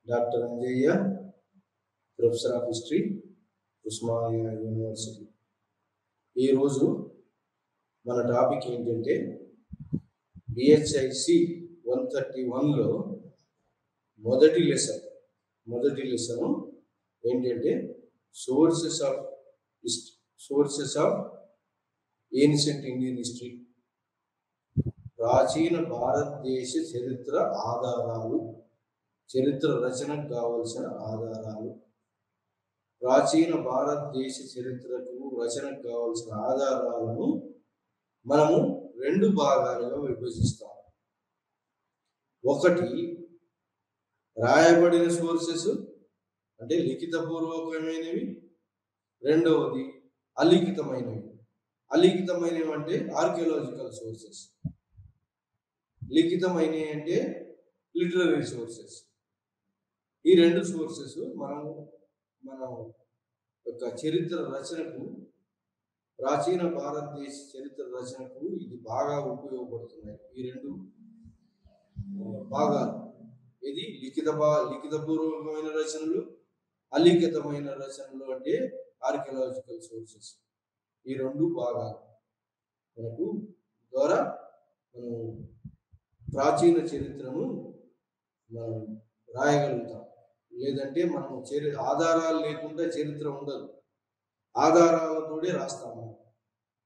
Doctor Anjaiah, professor of history, Osmania university. ఈరోజు మన topic ఏంటంటే BHIC 131లో మొదటి లెసన్ ఏంటంటే sources of ancient Indian history, ప్రాచీన భారతదేశ చరిత్ర ఆధారాలు, చరిత్ర రచనకు కావలసిన ఆధారాలు. ప్రాచీన భారతదేశ చరిత్రకు రచనకు కావలసిన ఆధారాలను మనము రెండు భాగాలుగా విభజిస్తాం. ఒకటి రాయబడిన సోర్సెస్ అంటే లిఖితపూర్వకమైనవి, రెండవది అలిఖితమైనవి. అలిఖితమైనవి అంటే ఆర్కియాలజికల్ సోర్సెస్, లిఖితమైనవి అంటే లిటరరీ సోర్సెస్. ఈ రెండు సోర్సెస్ మన యొక్క చరిత్ర రచనకు, ప్రాచీన భారతదేశ చరిత్ర రచనకు ఇది బాగా ఉపయోగపడుతున్నాయి. ఈ రెండు భాగాలు, ఇది లిఖితపూర్వకమైన రచనలు, అలిఖితమైన రచనలు అంటే ఆర్కియాలజికల్ సోర్సెస్. ఈ రెండు భాగాలు మనకు ద్వారా మనం ప్రాచీన చరిత్రను మనం రాయగలుగుతాం. లేదంటే మనం ఆధారాలు లేకుండా చరిత్ర ఉండదు, ఆధారాలతోనే రాస్తాము.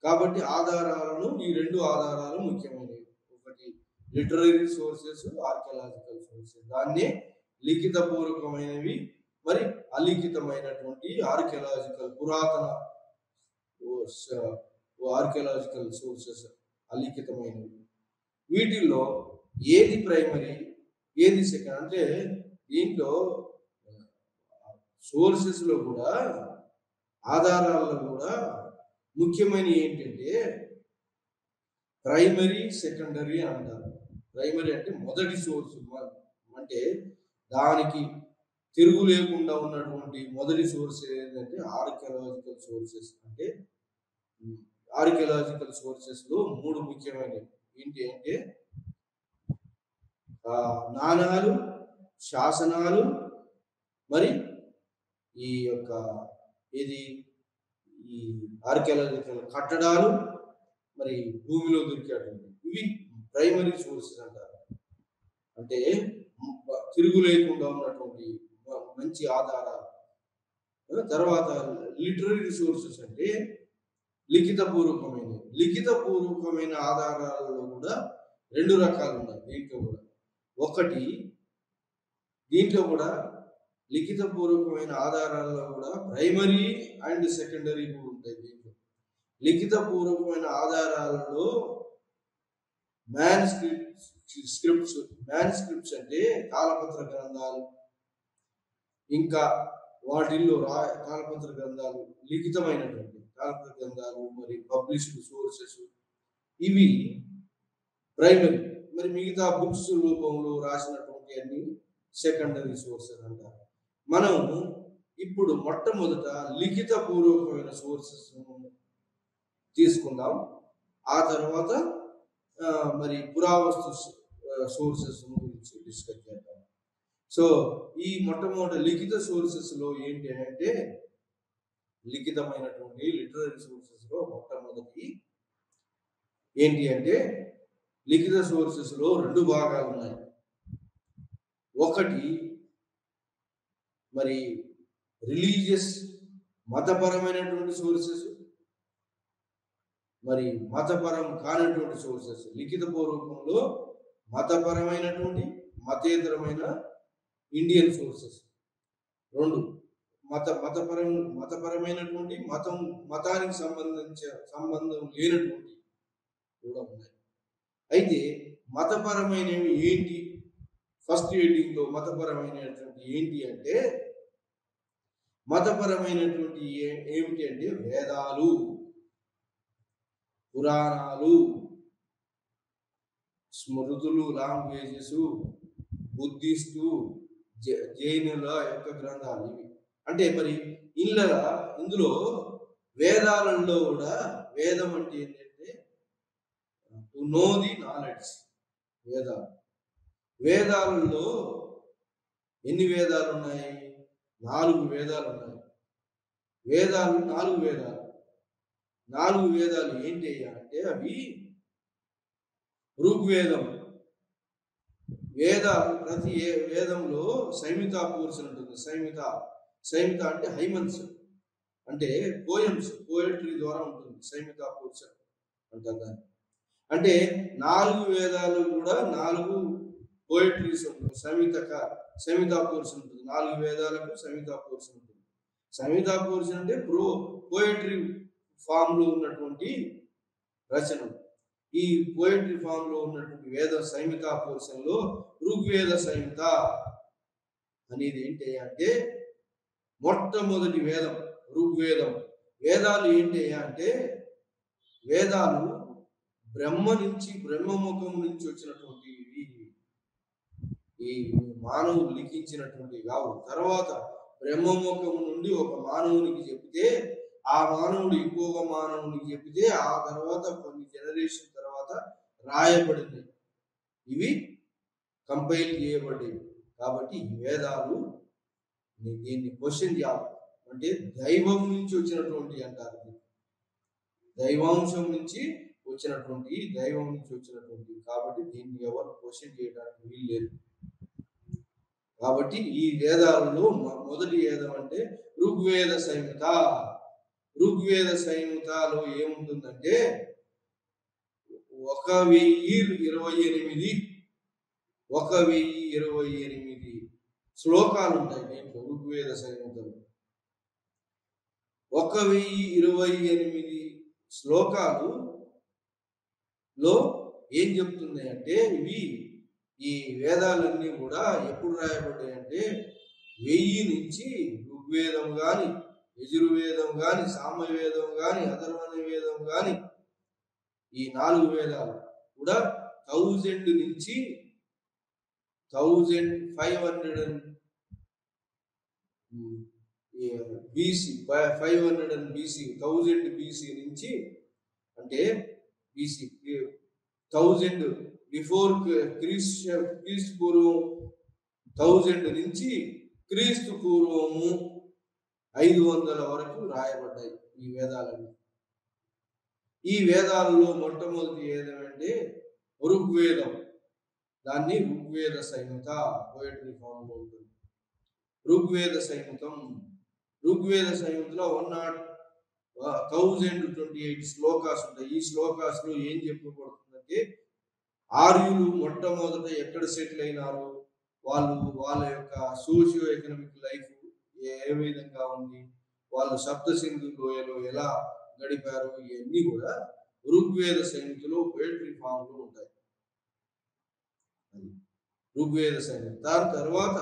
కాబట్టి ఆధారాలను, ఈ రెండు ఆధారాలు ముఖ్యమైనవి. ఒకటి లిటరరీ సోర్సెస్, ఆర్కియాలజికల్ సోర్సెస్. దాన్నే లిఖితపూర్వకమైనవి మరి అలిఖితమైనటువంటి ఆర్కియాలజికల్, పురాతన ఆర్కియాలజికల్ సోర్సెస్ అలిఖితమైనవి. వీటిల్లో ఏది ప్రైమరీ, ఏది సెకండ్ అంటే దీంట్లో సోర్సెస్లో కూడా, ఆధారాల్లో కూడా ముఖ్యమైన ఏంటంటే ప్రైమరీ, సెకండరీ అంటారు. ప్రైమరీ అంటే మొదటి సోర్స్, అంటే దానికి తిరుగు లేకుండా ఉన్నటువంటి మొదటి సోర్స్ ఏంటంటే ఆర్కియాలజికల్ సోర్సెస్. అంటే ఆర్కియాలజికల్ సోర్సెస్లో మూడు ముఖ్యమైనవి ఏంటి అంటే నాణాలు, శాసనాలు, మరి ఈ ఆర్కియాలజికల్ కట్టడాలు, మరి భూమిలో దొరికేటువంటి, ఇవి ప్రైమరీ సోర్సెస్ అంటారు. అంటే తిరుగు లేకుండా ఉన్నటువంటి మంచి ఆధారాలు. తర్వాత లిటరరీ సోర్సెస్ అంటే లిఖితపూర్వకమైన ఆధారాలలో కూడా రెండు రకాలు ఉన్నాయి. దీంట్లో కూడా లిఖితపూర్వకమైన ఆధారాలలో కూడా ప్రైమరీ అండ్ సెకండరీ కూడా ఉంటాయి. దీంట్లో లిఖితపూర్వకమైన ఆధారాలలో మ్యాన్స్క్రిప్ట్స్ అంటే తాళపత్ర గ్రంథాలు, ఇంకా వాటిల్లో తాళపత్ర గ్రంథాలు, లిఖితమైనటువంటి తాళపత్ర గ్రంథాలు, మరి పబ్లిష్డ్ సోర్సెస్, ఇవి ప్రైమరీ. మరి మిగతా బుక్స్ రూపంలో రాసినటువంటి అన్ని సెకండరీ సోర్సెస్ అంటారు. మనం ఇప్పుడు మొట్టమొదట లిఖితపూర్వకమైన సోర్సెస్ తీసుకుందాం. ఆ తర్వాత మరి పురావస్తు సోర్సెస్ గురించి డిస్కస్ చేద్దాం. సో ఈ మొట్టమొదటి లిఖిత సోర్సెస్లో ఏంటి అంటే, లిఖితమైనటువంటి లిటరరీ సోర్సెస్లో మొట్టమొదటి ఏంటి అంటే, లిఖిత సోర్సెస్లో రెండు భాగాలు ఉన్నాయి. ఒకటి మరి రిలీజియస్, మతపరమైనటువంటి సోర్సెస్, మరి మతపరం కానటువంటి సోర్సెస్. లిఖితపూర్వకంలో మతపరమైనటువంటి, మతేతరమైన ఇండియన్ సోర్సెస్ రెండు. మతపరమైనటువంటి, మతానికి సంబంధం లేనటువంటి కూడా ఉన్నాయి. అయితే మతపరమైనవి ఏంటి? ఫస్ట్ హెడ్డింగ్లో మతపరమైనటువంటి ఏంటి అంటే, మతపరమైనటువంటి ఏమిటి అంటే వేదాలు, పురాణాలు, స్మృతులు, లాంగ్వేజెస్, బుద్ధిస్టు, జైనుల యొక్క గ్రంథాలు ఇవి. అంటే మరి ఇందులో వేదాలలో కూడా, వేదం అంటే ఏంటంటే టు నో ది నాలెడ్జ్, వేదాలు. వేదాలలో ఎన్ని వేదాలు ఉన్నాయి? 4 వేదాలు ఉన్నాయి. వేదాలు 4 వేదాలు. 4 వేదాలు ఏంటి అంటే అవి ఋగ్వేదం. ప్రతి వేదంలో సంహితా పోర్షన్ ఉంటుంది. సంహిత అంటే హైమన్స్, అంటే పోయమ్స్, పోయట్రీ ద్వారా ఉంటుంది సంహితా పోర్షన్ అంటారు దాన్ని. అంటే 4 వేదాలు కూడా 4 పోయట్రీస్ ఉంటుంది. సంహితా పోర్షన్ ఉంటుంది. 4 వేదాలకు సంహితా పోర్షన్ ఉంటుంది. సంహితా పోర్షన్ అంటే పోయట్రీ ఫామ్ లో ఉన్నటువంటి రచనలు. ఈ పోయట్రీ ఫామ్ లో ఉన్నటువంటి వేద సంహితా పోర్షన్ లో ఋగ్వేద సంహిత అనేది ఏంటి అంటే మొట్టమొదటి వేదం ఋగ్వేదం. వేదాలు ఏంటి అంటే వేదాలు బ్రహ్మముఖం నుంచి వచ్చినటువంటి ఈ మానవులు లిఖించినటువంటి కావు. తర్వాత బ్రహ్మముఖం నుండి ఒక మానవునికి చెప్తే, ఆ మానవుడు ఇంకొక మానవునికి చెప్తే, ఆ తర్వాత కొన్ని జనరేషన్ తర్వాత రాయబడింది. ఇవి కంపైల్ చేయబడ్డాయి. కాబట్టి ఈ వేదాలు దీన్ని క్వశ్చన్ చేయాలి. అంటే దైవం నుంచి వచ్చినటువంటి అంటారు. దైవాంశం నుంచి వచ్చినటువంటి కాబట్టి దీన్ని ఎవరు క్వశ్చన్ చేయడానికి వీలు లేదు. కాబట్టి ఈ వేదాలలో మొదటి వేదం అంటే ఋగ్వేద సంహిత. ఋగ్వేద సంహితలో ఏముంటుందంటే 1028 శ్లోకాలు ఉంటాయి దీంట్లో. ఋగ్వేద సంహితలో 1028 శ్లోకాలు ఏం చెప్తుంది అంటే ఈ వేదాలన్నీ కూడా ఎప్పుడు రాయబడ్డాయి అంటే 1000 నుంచి ఋగ్వేదం కానీ, యజుర్వేదం కానీ, సామవేదం కానీ, అథర్వణ వేదం కానీ, ఈ 4 వేదాలు కూడా 1000 నుంచి 1500 BC 500 BC 1000 BC నుంచి, అంటే BC 1000 బిఫోర్ క్రీస్తు పూర్వం 1000 నుంచి క్రీస్తు పూర్వము 500 వరకు రాయబడ్డాయి ఈ వేదాలన్నీ. ఈ వేదాలలో మొట్టమొదటి ఏదంటే ఋగ్వేదం. దాన్ని ఋగ్వేద సంహిత పోయట్రీ ఫామ్ లో ఉంటుంది. ఋగ్వేద సంహితలో 1028 శ్లోకాస్ ఉంటాయి. ఈ శ్లోకాస్ లో ఏం చెప్పబడుతుందంటే ఆర్యులు మొట్టమొదట ఎక్కడ సెటిల్ అయినారు, వాళ్ళ యొక్క సోషియో ఎకనామిక్ లైఫ్ ఏ విధంగా ఉంది, వాళ్ళు సప్త సింధు లోయలో ఎలా గడిపారు, ఇవన్నీ కూడా ఋగ్వేద సంహితలో పోయట్రీ ఫామ్ లో ఉంటాయి. ఋగ్వేద సంహిత. దాని తర్వాత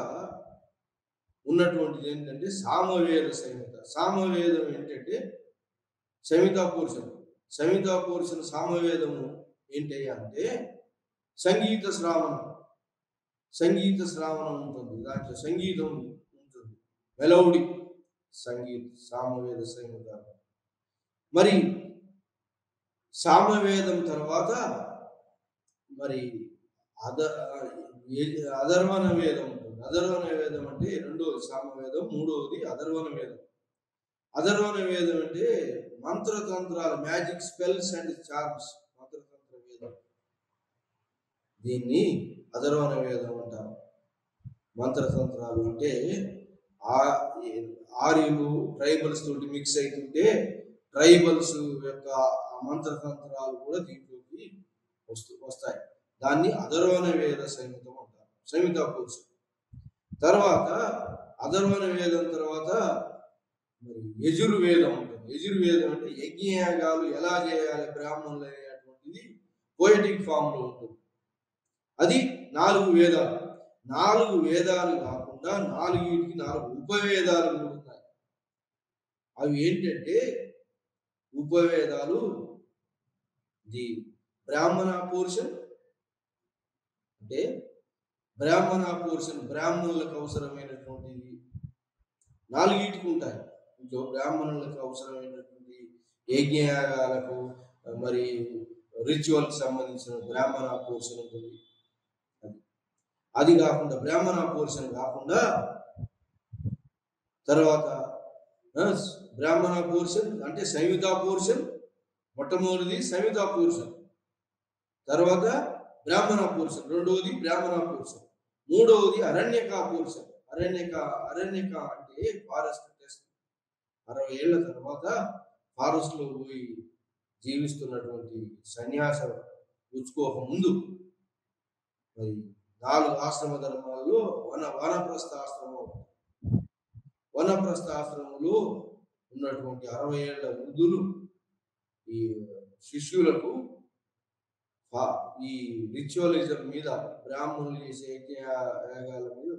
ఉన్నటువంటిది ఏంటంటే సామవేద సంహిత. సామవేదం ఏంటంటే సంహితా పోర్షన్ సామవేదము ఏంటి అంటే సంగీత శ్రావణం ఉంటుంది. దాంట్లో సంగీతం ఉంటుంది, మెలోడీ సామవేద సంహిత. మరి సామవేదం తర్వాత మరి అధర్వణ వేదం ఉంటుంది. అధర్వణ వేదం అంటే రెండోది సామవేదం, మూడవది అధర్వణ వేదం. అధర్వణ వేదం అంటే మంత్రతంత్రాలు, మ్యాజిక్ స్పెల్స్ అండ్ చార్మ్స్, మంత్రతంత్ర వేదం. దీన్ని అధర్వణ వేదం అంటారు. మంత్రతంత్రాలు అంటే ఆర్యులు ట్రైబల్స్ తోటి మిక్స్ అవుతుంటే ట్రైబల్స్ యొక్క మంత్రతంత్రాలు కూడా దీంట్లోకి వస్తాయి. దాన్ని అధర్వణ వేద సంహితం అంటారు, సంహితా పోర్షన్. తర్వాత అధర్వణ వేదం తర్వాత మరి యజుర్వేదం ఉంటుంది. యజుర్వేదం అంటే యజ్ఞయాగాలు ఎలా చేయాలి బ్రాహ్మణులు అనేటువంటిది పోయటిక్ ఫామ్ లో ఉంటుంది. అది 4 వేదాలు. 4 వేదాలు కాకుండా 4 ఉపవేదాలు కూడా ఉన్నాయి. అవి ఏంటంటే ఉపవేదాలు, ది బ్రాహ్మణ పోర్షన్, అంటే బ్రాహ్మణులకు అవసరమైనటువంటిది 4 ఉంటాయి. ఇంట్లో బ్రాహ్మణులకు అవసరమైనటువంటి యజ్ఞయాగాలకు మరి రిచువల్కి సంబంధించిన బ్రాహ్మణ పోర్షన్ ఉంటుంది. అది కాకుండా బ్రాహ్మణ పోర్షన్ కాకుండా తర్వాత బ్రాహ్మణ పోర్షన్ అంటే సంహిత పోర్షన్, మొట్టమొదటిది సంహిత పోర్షన్, తర్వాత బ్రాహ్మణ పోర్షన్, రెండవది బ్రాహ్మణ పోర్షన్, మూడవది అరణ్యక పోర్షన్. అరణ్యక అంటే ఫారెస్ట్ టెస్ట్. 60 ఏళ్ల తర్వాత ఫారెస్ట్ లో పోయి జీవిస్తున్నటువంటి సన్యాసం పుచ్చుకోక ముందు మరి 4 ఆశ్రమ ధర్మాల్లో వనప్రస్థ ఆశ్రమంలో ఉన్నటువంటి 60 ఏళ్ల వృద్ధులు ఈ శిష్యులకు ఈ రిచువలిజం మీద, బ్రాహ్మణులు చేసే యాగాల మీద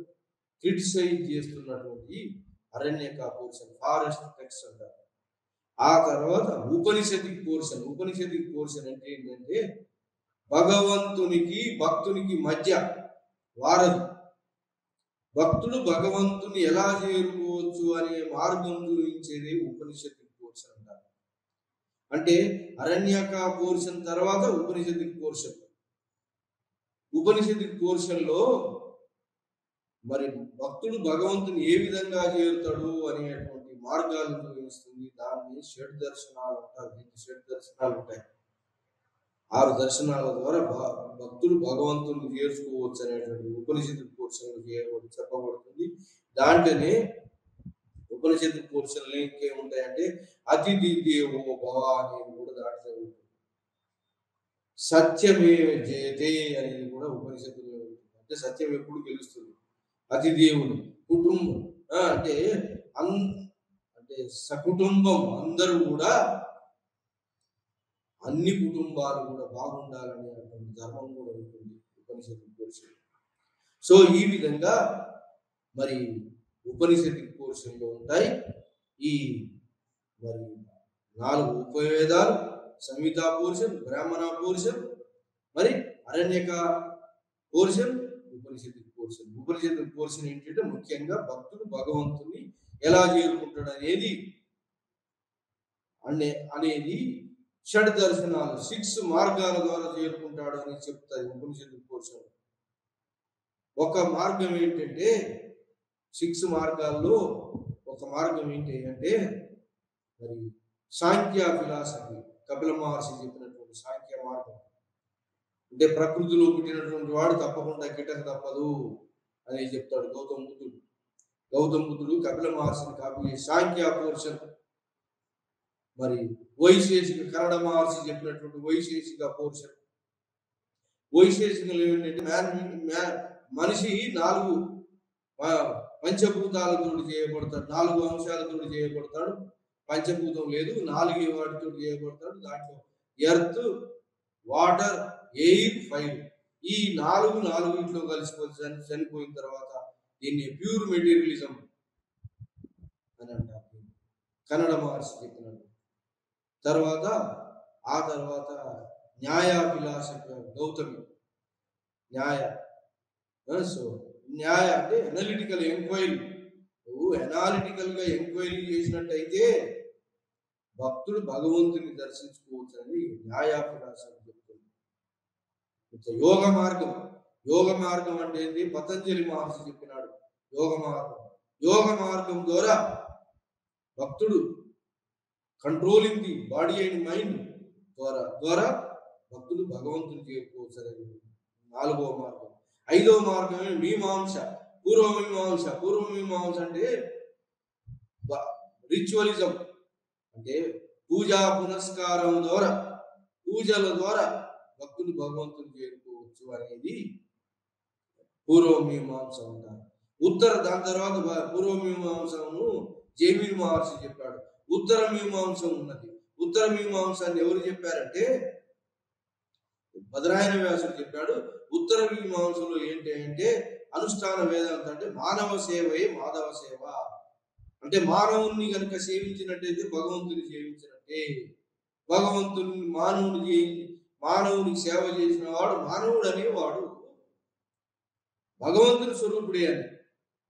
క్రిటిసైజ్ చేస్తున్నటువంటి అరణ్యక పోర్షన్, ఫారెస్ట్ టెక్స్ట్ అంటారు. ఆ తర్వాత ఉపనిషదిక్ పోర్షన్ అంటే ఏంటంటే భగవంతునికి భక్తునికి మధ్య వారధి. భక్తుడు భగవంతుని ఎలా చేరుకోవచ్చు అనే మార్గం చూపించేది ఉపనిషదిక్ పోర్షన్ అంటారు. అంటే అరణ్యక పోర్షన్ తర్వాత ఉపనిషదిక్ పోర్షన్. ఉపనిషదిక్ పోర్షన్ లో మరి భక్తుడు భగవంతుని ఏ విధంగా చేరుతాడు అనేటువంటి మార్గాలను చూపిస్తుంది. దాన్ని షడ్ దర్శనాలు అంటారు. దీనికి షడ్ దర్శనాలు ఉంటాయి. 6 దర్శనాల ద్వారా భక్తులు భగవంతుని చేర్చుకోవచ్చు అనేటువంటి ఉపనిషత్తు పోర్షన్ చెప్పబడుతుంది. దాంట్లోనే ఉపనిషత్తు పోర్షన్లు ఇంకేముంటాయంటే అతిథి దేవో భవ అనేది కూడా దాంట్లో ఉంటుంది. సత్యమే జయతే అనేది కూడా ఉపనిషత్తులో ఉంటుంది. అంటే సత్యం ఎప్పుడు గెలుస్తుంది. అతిదేవుడు కుటుంబం అంటే సకుటుంబం అందరూ కూడా, అన్ని కుటుంబాలు కూడా బాగుండాలనేటువంటి ధర్మం కూడా ఉంటుంది ఉపనిషత్తు పోర్షన్. సో ఈ విధంగా మరి ఉపనిషత్తు పోర్షన్లో ఉంటాయి ఈ మరి 4 ఉపవేదాలు, సంహిత పోర్షన్, బ్రాహ్మణ పోర్షన్, మరి అరణ్యక పోర్షన్, ఉపనిషత్తు పోర్షన్. ఉపనిషత్తు పోర్షన్ ఏంటంటే ముఖ్యంగా భక్తుడు భగవంతుని ఎలా చేరుకుంటాడు అనేది షడ్ దర్శనాలు 6 మార్గాల ద్వారా చేరుకుంటాడు అని చెప్తారు ఉపనిషత్తు పోర్షన్. ఒక మార్గం ఏంటంటే 6 మార్గాల్లో ఒక మార్గం ఏంటి అంటే మరి సాంఖ్య ఫిలాసఫీ, కపిల మహర్షి చెప్పినటువంటి సాంఖ్య మార్గం. అంటే ప్రకృతిలో పుట్టినటువంటి వాడు తప్పకుండా గిట్టక తప్పదు అని చెప్తాడు గౌతమ బుద్ధుడు కపిల మహర్షిని కాపీ చేసి సాంఖ్య పోర్షన్. మరి వైశేషిక కన్నడ మహర్షి చెప్పినటువంటి వైశేషిక పోర్షన్. వైశేషికలు ఏంటంటే మనిషి 4 పంచభూతాలతో చేయబడతాడు, 4 అంశాలతో చేయబడతాడు. పంచభూతం లేదు, 4 వాటితో చేయబడతాడు. దాంట్లో ఎర్త్, వాటర్, ఎయిర్, ఫైర్, ఈ 4 కలిసిపోయి చనిపోయిన తర్వాత దీన్ని ప్యూర్ మెటీరియలిజం అని అంటారు. కన్నడ మహర్షి చెప్పినట్టు. ఆ తర్వాత న్యాయ ఫిలాసఫీ గౌతమి. న్యాయ అంటే అనలిటికల్ ఎంక్వైరీ. నువ్వు అనాలిటికల్ గా ఎంక్వైరీ చేసినట్టయితే భక్తుడు భగవంతుని దర్శించుకోవచ్చు అని న్యాయ ఫిలాసఫీ చెప్తుంది. యోగ మార్గం అంటే ఏంటి? పతంజలి మహర్షి చెప్పినాడు యోగ మార్గం ద్వారా భక్తుడు controlling the body and mind ద్వారా భక్తుడు భగవంతుని చేరుకోవచ్చు అనేది 4వ మార్గం. 5వ మార్గమే మీమాంస, పూర్వమీమాంస అంటే రిచువలిజం. అంటే పూజా పునస్కారం ద్వారా, పూజల ద్వారా భక్తులు భగవంతుని చేరుకోవచ్చు అనేది పూర్వమీమాంస అంటారు. దాని తర్వాత పూర్వమీమాంసను జైమిని మహర్షి చెప్పాడు. ఉత్తర మీమాంసం ఉన్నది. ఉత్తర మీమాంసాన్ని ఎవరు చెప్పారంటే బదరాయన వ్యాసుడు చెప్పాడు. ఉత్తర మీమాంసంలో ఏంటి అంటే అనుష్ఠాన వేదాంతం అంటే మానవ సేవే మాధవ సేవ. అంటే మానవుని కనుక సేవించినట్టయితే భగవంతుని సేవించినట్టే. మానవునికి సేవ చేసిన వాడు మానవుడు అనేవాడు భగవంతుని స్వరూపుడే అని.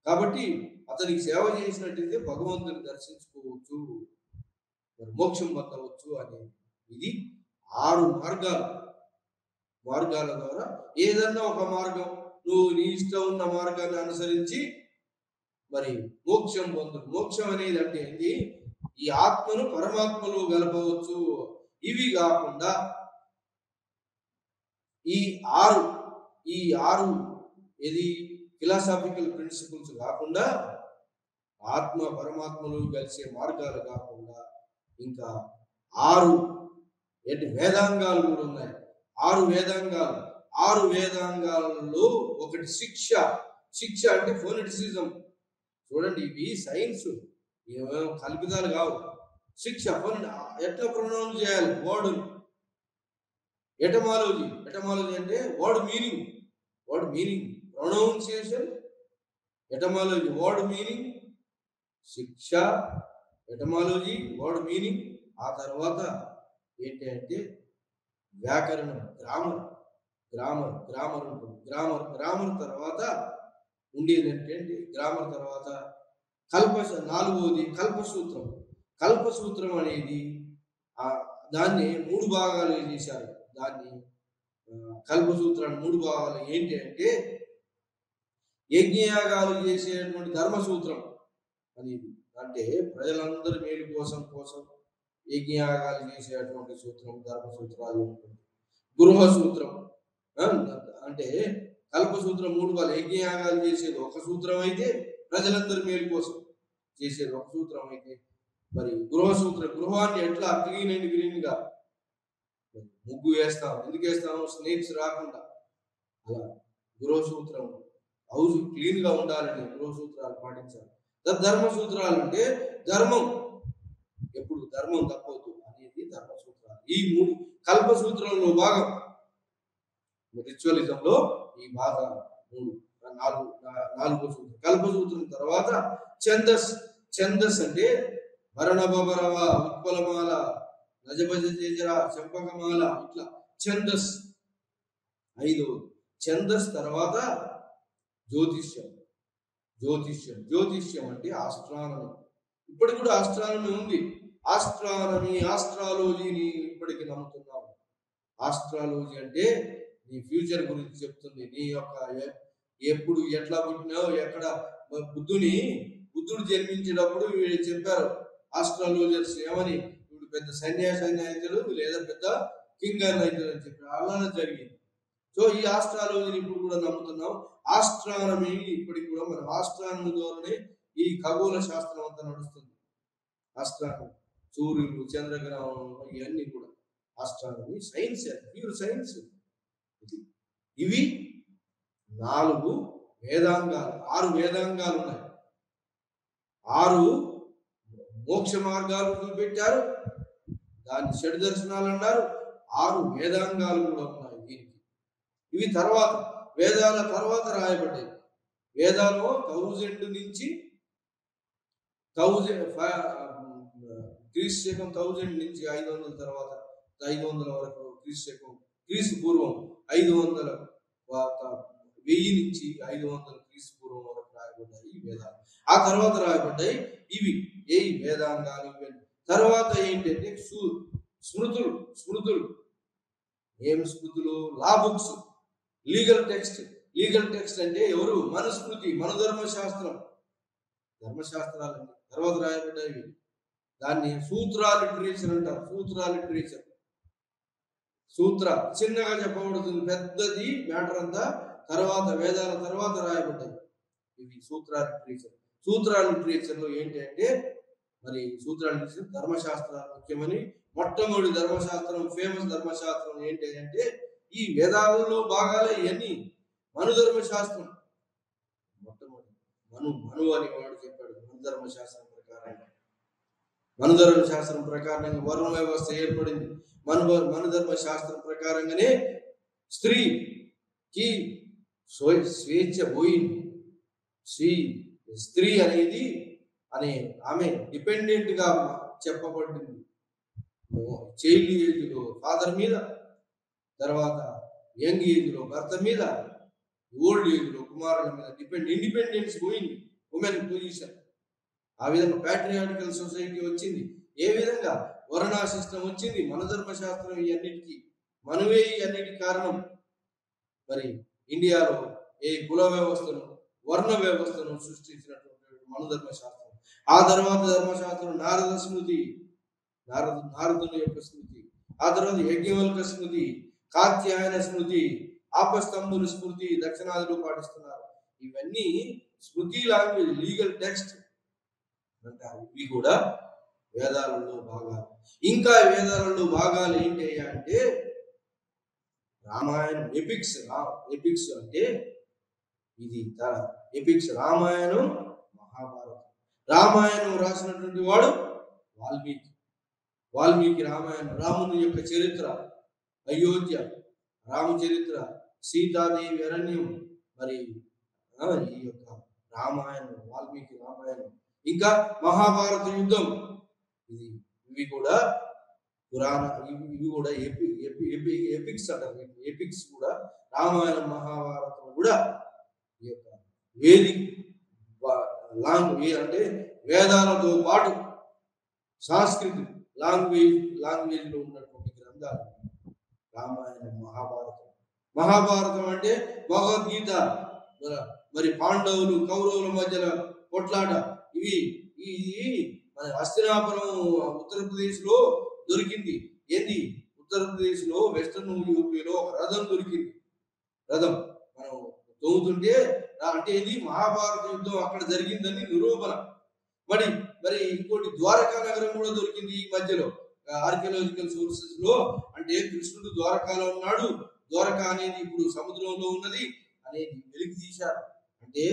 కాబట్టి అతనికి సేవ చేసినట్టయితే భగవంతుని దర్శించుకోవచ్చు, మోక్షం పొందవచ్చు అని. ఇది 6 మార్గాల ద్వారా ఏదన్నా ఒక మార్గం నువ్వు నీ ఇష్టం ఉన్న మార్గాన్ని అనుసరించి మరి మోక్షం పొందు. మోక్షం అనేది అంటే ఏంటి? ఈ ఆత్మను పరమాత్మలో గలపవచ్చు. ఇవి కాకుండా ఈ ఆరు ఇది ఫిలాసాఫికల్ ప్రిన్సిపల్స్ కాకుండా, ఆత్మ పరమాత్మలు కలిసే మార్గాలు కాకుండా ఇంకా 6 వేదాంగాలు కూడా ఉన్నాయి. 6 వేదాంగాలలో ఒకటి శిక్ష. శిక్ష అంటే ఫోనెటిసిజం. చూడండి, ఇవి సైన్స్, ఏమేమో కల్పితాలు కావు. శిక్ష ఎట్లా ప్రొనౌన్స్ చేయాలి వర్డ్. ఎటమాలజీ అంటే word meaning, pronunciation, etymology word meaning, శిక్ష, ఎటమాలజీ వర్డ్ మీనింగ్. ఆ తర్వాత ఏంటి అంటే వ్యాకరణం, గ్రామర్ ఉంటుంది. గ్రామర్ తర్వాత ఉండేది ఏంటంటే గ్రామర్ తర్వాత నాలుగవది కల్పసూత్రం అనేది దాన్ని 3 భాగాలు చేశారు. దాన్ని కల్పసూత్రాన్ని 3 భాగాలు ఏంటి అంటే యజ్ఞయాగాలు చేసేటువంటి ధర్మసూత్రం అనేది, అంటే ప్రజలందరి మేలు కోసం యజ్ఞయాగాలు చేసేటువంటి సూత్రం ధర్మసూత్రాలు ఉంటుంది. గృహ సూత్రం అంటే కల్పసూత్రం 3 భాగాలు. యజ్ఞయాగాలు చేసేది ఒక సూత్రం అయితే, ప్రజలందరి మేలు కోసం చేసేది ఒక సూత్రం అయితే, మరి గృహాన్ని ఎట్లా గ్రీన్ గా ముగ్గు వేస్తాం. ఎందుకు వేస్తాము? స్నేక్స్ రాకుండా. అలా గృహ సూత్రం, హౌస్ క్లీన్ గా ఉండాలని గృహ సూత్రాలు పాటించాలి. ధర్మసూత్రాలు అంటే ఎప్పుడు ధర్మం తప్పవద్దు అనేది ధర్మసూత్రాలు. ఈ 3 కల్పసూత్రంలో భాగం. రిచువలిజంలో ఈ భాగం 4 సూత్రం. కల్పసూత్రం తర్వాత ఛందస్ అంటే భరణభరవ, ఉత్పలమాల, నజభజర, చంపకమాల, ఇట్లా ఛందస్ 5. ఛందస్ తర్వాత జ్యోతిష్యం అంటే ఆస్ట్రానమీ. ఇప్పటికి కూడా ఆస్ట్రానమీ ఉంది. ఆస్ట్రాలజీని ఇప్పటికి నమ్ముతున్నాము. ఆస్ట్రాలజీ అంటే నీ ఫ్యూచర్ గురించి చెప్తుంది. నీ యొక్క ఎప్పుడు ఎట్లా పుట్టినావు, ఎక్కడ. బుద్ధుడు జన్మించేటప్పుడు వీళ్ళు చెప్పారు ఆస్ట్రాలజర్స్ ఏమని, ఇప్పుడు పెద్ద సన్యాసి అయితాడు లేదా పెద్ద కింగ్ అయితాడు అని చెప్పారు. అలానే జరిగింది. సో ఈ ఆస్ట్రాలజీని ఇప్పుడు కూడా నమ్ముతున్నాం. ఆస్ట్రానమీ ఇప్పటికి కూడా మన ఆస్ట్రానమీ ద్వారానే ఈ ఖగోళ శాస్త్రం అంతా నడుస్తుంది. ఆస్ట్రానమీ, సూర్యుడు, చంద్రగ్రహణం, ఇవన్నీ కూడా ఆస్ట్రానమీ సైన్స్, ప్యూర్ సైన్స్. ఇవి 4 వేదాంగాలు. 6 వేదాంగాలు ఉన్నాయి. 6 మోక్ష మార్గాలు చూపెట్టారు. దాన్ని షడ్ దర్శనాలు అన్నారు. 6 వేదాంగాలు కూడా ఉన్నాయి దీనికి. ఇవి వేదాల తర్వాత రాయబడ్డాయి. వేదాలు 1000 నుంచి క్రీస్తు శకం 1000 నుంచి 500 తర్వాత 500 వరకు క్రీస్తు పూర్వం 500 1000 నుంచి 500 క్రీస్తు పూర్వం వరకు రాయబడ్డాయి ఈ వేదాలు. ఆ తర్వాత రాయబడ్డాయి ఇవి వేదాంగాలు. తర్వాత ఏంటంటే స్మృతులు. ఏం స్మృతులు? లా బుక్స్, లీగల్ టెక్స్ట్ అంటే ఎవరు? మనుస్మృతి, ధర్మశాస్త్రాలు తర్వాత రాయబడ్డాయి. దాన్ని సూత్రా లిటరేచర్ అంటారు. సూత్ర చిన్నగా చెప్పబడుతుంది, పెద్దది మ్యాటర్ అంతా తర్వాత వేదాల తర్వాత రాయబడ్డాయి. ఇది సూత్రా లిటరేచర్ లో ఏంటి అంటే మరి ధర్మశాస్త్రాలు ముఖ్యమని. మొట్టమొదటి ధర్మశాస్త్రం, ఫేమస్ ధర్మశాస్త్రం ఏంటి అంటే ఈ వేదాలలో భాగాలే ఇవన్నీ. ధర్మశాస్త్రం మొట్టమొదటి మను అని వాడు చెప్పాడు. ధర్మశాస్త్రం ప్రకారంగా వర్ణ వ్యవస్థ ఏర్పడింది. ధర్మశాస్త్రం ప్రకారంగానే స్త్రీకి స్వేచ్ఛ పోయింది. స్త్రీ అనేది ఆమె డిపెండెంట్ గా చెప్పబడింది. చైల్డ్ ఏజ్ లో ఫాదర్ మీద, తర్వాత యంగ్ ఏజ్ లో భర్త మీద, ఓల్డ్ ఏజ్ లో కుమారుల మీద ఇండిపెండెన్స్ పోయింది. Women position. ఆ విధంగా ప్యాట్రియార్టికల్ సొసైటీ వచ్చింది. ఏ విధంగా వర్ణ సిస్టమ్ వచ్చింది. ధర్మశాస్త్రం ఇవన్నిటికీ మనవే అన్నిటికీ కారణం. మరి ఇండియాలో ఏ కుల వ్యవస్థను, వర్ణ వ్యవస్థను సృష్టించినటువంటి మనుధర్మశాస్త్రం. ఆ తర్వాత ధర్మశాస్త్రం నారద స్మృతి, నారదుని యొక్క స్మృతి. ఆ తర్వాత యజ్ఞవల్క స్మృతి, కాత్యాయన స్మృతి, ఆపస్తంభుని స్మృతి దక్షిణాదిలో పాటిస్తున్నారు. ఇవన్నీ స్మృతి లాంగ్వేజ్, లీగల్ టెక్స్ట్ అంటారు. ఇవి కూడా వేదాలలో భాగాలు. ఇంకా వేదాలలో భాగాలు ఏంటి అంటే రామాయణం, ఎపిక్స్. ఎపిక్స్ అంటే ఇది ఎపిక్స్, రామాయణం, మహాభారతం. రామాయణం రాసినటువంటి వాడు వాల్మీకి. వాల్మీకి రామాయణం, రాముని యొక్క చరిత్ర, అయోధ్య, రామచరిత్ర, సీతాదేవి అరణ్యం, మరి ఈ యొక్క రామాయణం, వాల్మీకి రామాయణం. ఇంకా మహాభారత యుద్ధం, ఇవి కూడా పురాణ, ఇవి కూడా ఎపిక్స్ అంటారు. ఎపిక్స్ కూడా రామాయణం, మహాభారతం కూడా ఈ యొక్క వేదిక్ లాంగ్వేజ్ అంటే వేదాలతో పాటు సంస్కృతి లాంగ్వేజ్ లో ఉన్నటువంటి గ్రంథాలు రామాయణం, మహాభారతం. మహాభారతం అంటే భగవద్గీత, మరి పాండవులు కౌరవుల మధ్యలో కొట్లాట. ఇవి మన హస్తినాపురం ఉత్తరప్రదేశ్ లో దొరికింది. ఏంది? ఉత్తరప్రదేశ్ లో వెస్టర్న్ యూపీలో ఒక రథం దొరికింది. రథం మనం తవ్వుతుంటే అంటే ఇది మహాభారత యుద్ధం అక్కడ జరిగిందని నిరూపణ. మరి ఇంకోటి ద్వారకా నగరం కూడా దొరికింది ఈ మధ్యలో ఆర్కియాలజికల్ సోర్సెస్ లో. అంటే కృష్ణుడు ద్వారకాలో ఉన్నాడు, ద్వారకా అనేది ఇప్పుడు సముద్రంలో ఉన్నది అనేది వెలికి తీశారు. అంటే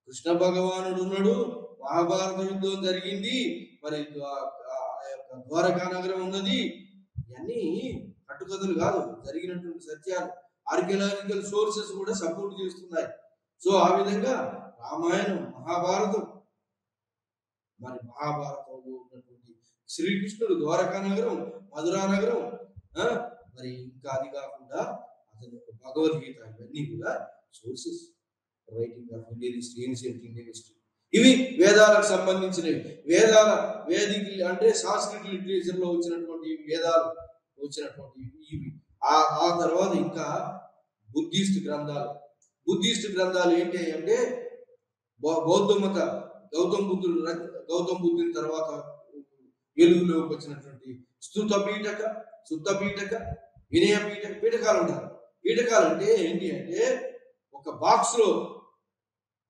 కృష్ణ భగవానుడు ఉన్నాడు, మహాభారత యుద్ధం జరిగింది, మరి ద్వారకా నగరం ఉన్నది. ఇవన్నీ కట్టుకథలు కాదు, జరిగినటువంటి సత్యాలు. ఆర్కియాలజికల్ సోర్సెస్ కూడా సపోర్ట్ చేస్తున్నాయి. సో ఆ విధంగా రామాయణం, మహాభారతం, మరి మహాభారతంలో ఉన్నటువంటి శ్రీకృష్ణుడు ద్వారకా నగరం, మధురా నగరం, మరి ఇంకా అది కాకుండా అతని యొక్క భగవద్గీత, ఇవన్నీ కూడా sources. Writing of Indian history, ancient Indian history, ఇవి వేదాలకు సంబంధించినవి. వేదిక అంటే సాంస్క్రిట్ లిటరేచర్ లో వచ్చినటువంటి వేదాలు వచ్చినటువంటి ఇవి. ఆ తర్వాత ఇంకా బుద్ధిస్ట్ గ్రంథాలు ఏంటి అంటే బౌద్ధ మత గౌతమ్ బుద్ధుని తర్వాత వెలుగులోకి వచ్చినటువంటి స్తుత పీఠక, వినయ పీఠకాలు ఉంటారు. పీఠకాలు అంటే ఏంటి అంటే ఒక బాక్స్ లో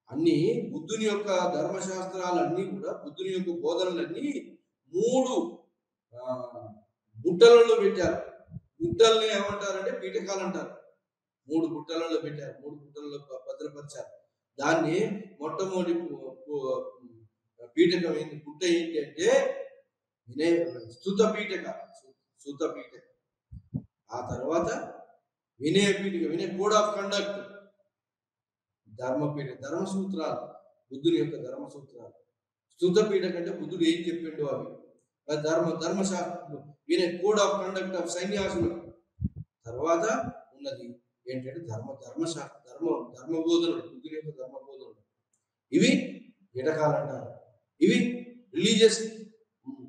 అన్ని బుద్ధుని యొక్క ధర్మశాస్త్రాలన్నీ కూడా, బుద్ధుని యొక్క బోధనలన్నీ 3 బుట్టలలో పెట్టారు. బుట్టల్ని ఏమంటారంటే పీఠకాలు అంటారు. 3 బుట్టలలో పెట్టారు, 3 బుట్టలలో భద్రపరిచారు. దాన్ని మొట్టమొదటి పీఠకం ఏంటి, బుట్ట ఏంటి అంటే స్తుత పీఠక. ఆ తర్వాత వినయ పీఠక, కోడ్ ఆఫ్ కండక్ట్. ధర్మసూత్రాలు, బుద్ధుని యొక్క ధర్మసూత్రాలు. స్తుత పీఠక అంటే బుద్ధుడు ఏం చెప్పిండో అవి. ధర్మశాస్త్రం, వినయ కోడ్ ఆఫ్ కండక్ట్ ఆఫ్ సన్యాసులు. తర్వాత ఉన్నది ఏంటంటే ధర్మబోధనలు, బుద్ధుని యొక్క ధర్మబోధనలు. ఇవి పీఠకాలు అంటారు. ఇవి రిలీజియస్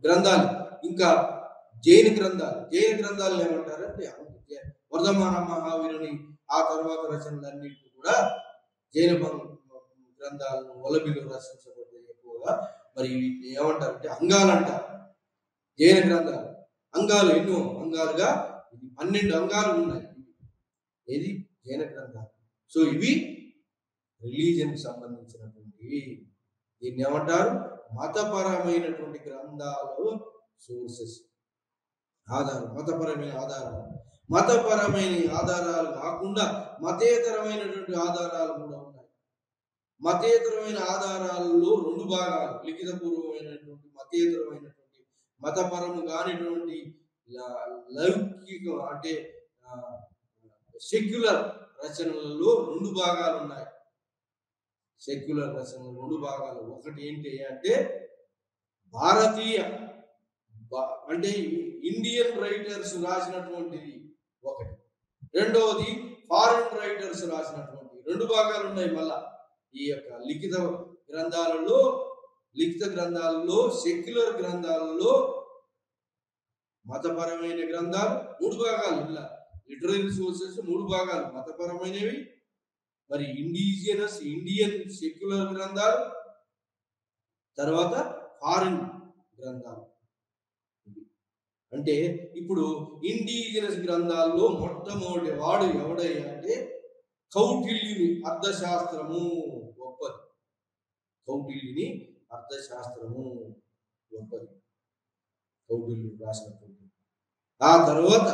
గ్రంథాలు. ఇంకా జైన గ్రంథాలు ఏమంటారంటే వర్ధమాన మహావీరుని ఆ తర్వాత రచనలన్నింటినీ కూడా జైన గ్రంథాలను వలబిలో రచించబడ్డాయి ఎక్కువగా. మరి ఏమంటారంటే అంగాలు అంటారు. జైన గ్రంథాలు అంగాలు ఎన్నో అంగాలుగా 12 అంగాలు ఉన్నాయి. ఏది? జైన గ్రంథాలు. సో ఇవి రిలీజియన్ కి సంబంధించినటువంటి, దీన్ని ఏమంటారు? మతపరమైనటువంటి గ్రంథాలు, సోర్సెస్, ఆధారం, మతపరమైన ఆధారాలు. మతపరమైన ఆధారాలు కాకుండా మతేతరమైనటువంటి ఆధారాలు కూడా ఉన్నాయి. మతేతరమైన ఆధారాలలో 2 భాగాలు, లిఖితపూర్వమైనటువంటి మతేతరమైనటువంటి, మతపరము కానిటువంటి లౌకిక అంటే సెక్యులర్ రచనలలో 2 భాగాలు ఉన్నాయి. సెక్యులర్ రచనలు 2 భాగాలు. ఒకటి ఏంటి అంటే భారతీయ అంటే ఇండియన్ రైటర్స్ రాసినటువంటిది ఒకటి, రెండవది ఫారిన్ రైటర్స్ రాసినటువంటి. 2 భాగాలు ఉన్నాయి. మళ్ళా ఈ యొక్క లిఖిత గ్రంథాలలో సెక్యులర్ గ్రంథాలలో మతపరమైన గ్రంథాలు 3 భాగాలు. ఇలా లిటరరీ సోర్సెస్ 3 భాగాలు, మతపరమైనవి, మరి ఇండిజినస్ ఇండియన్ సెక్యులర్ గ్రంథాలు, తర్వాత ఫారిన్ గ్రంథాలు. అంటే ఇప్పుడు ఇండిజినస్ గ్రంథాల్లో మొట్టమొదటి వాడు ఎవడయ్యా అంటే కౌటిల్యుని అర్థశాస్త్రము గొప్పది. కౌటిల్యుని అర్థశాస్త్రము గొప్పది, కౌటిల్యుని రాసినటువంటి. ఆ తర్వాత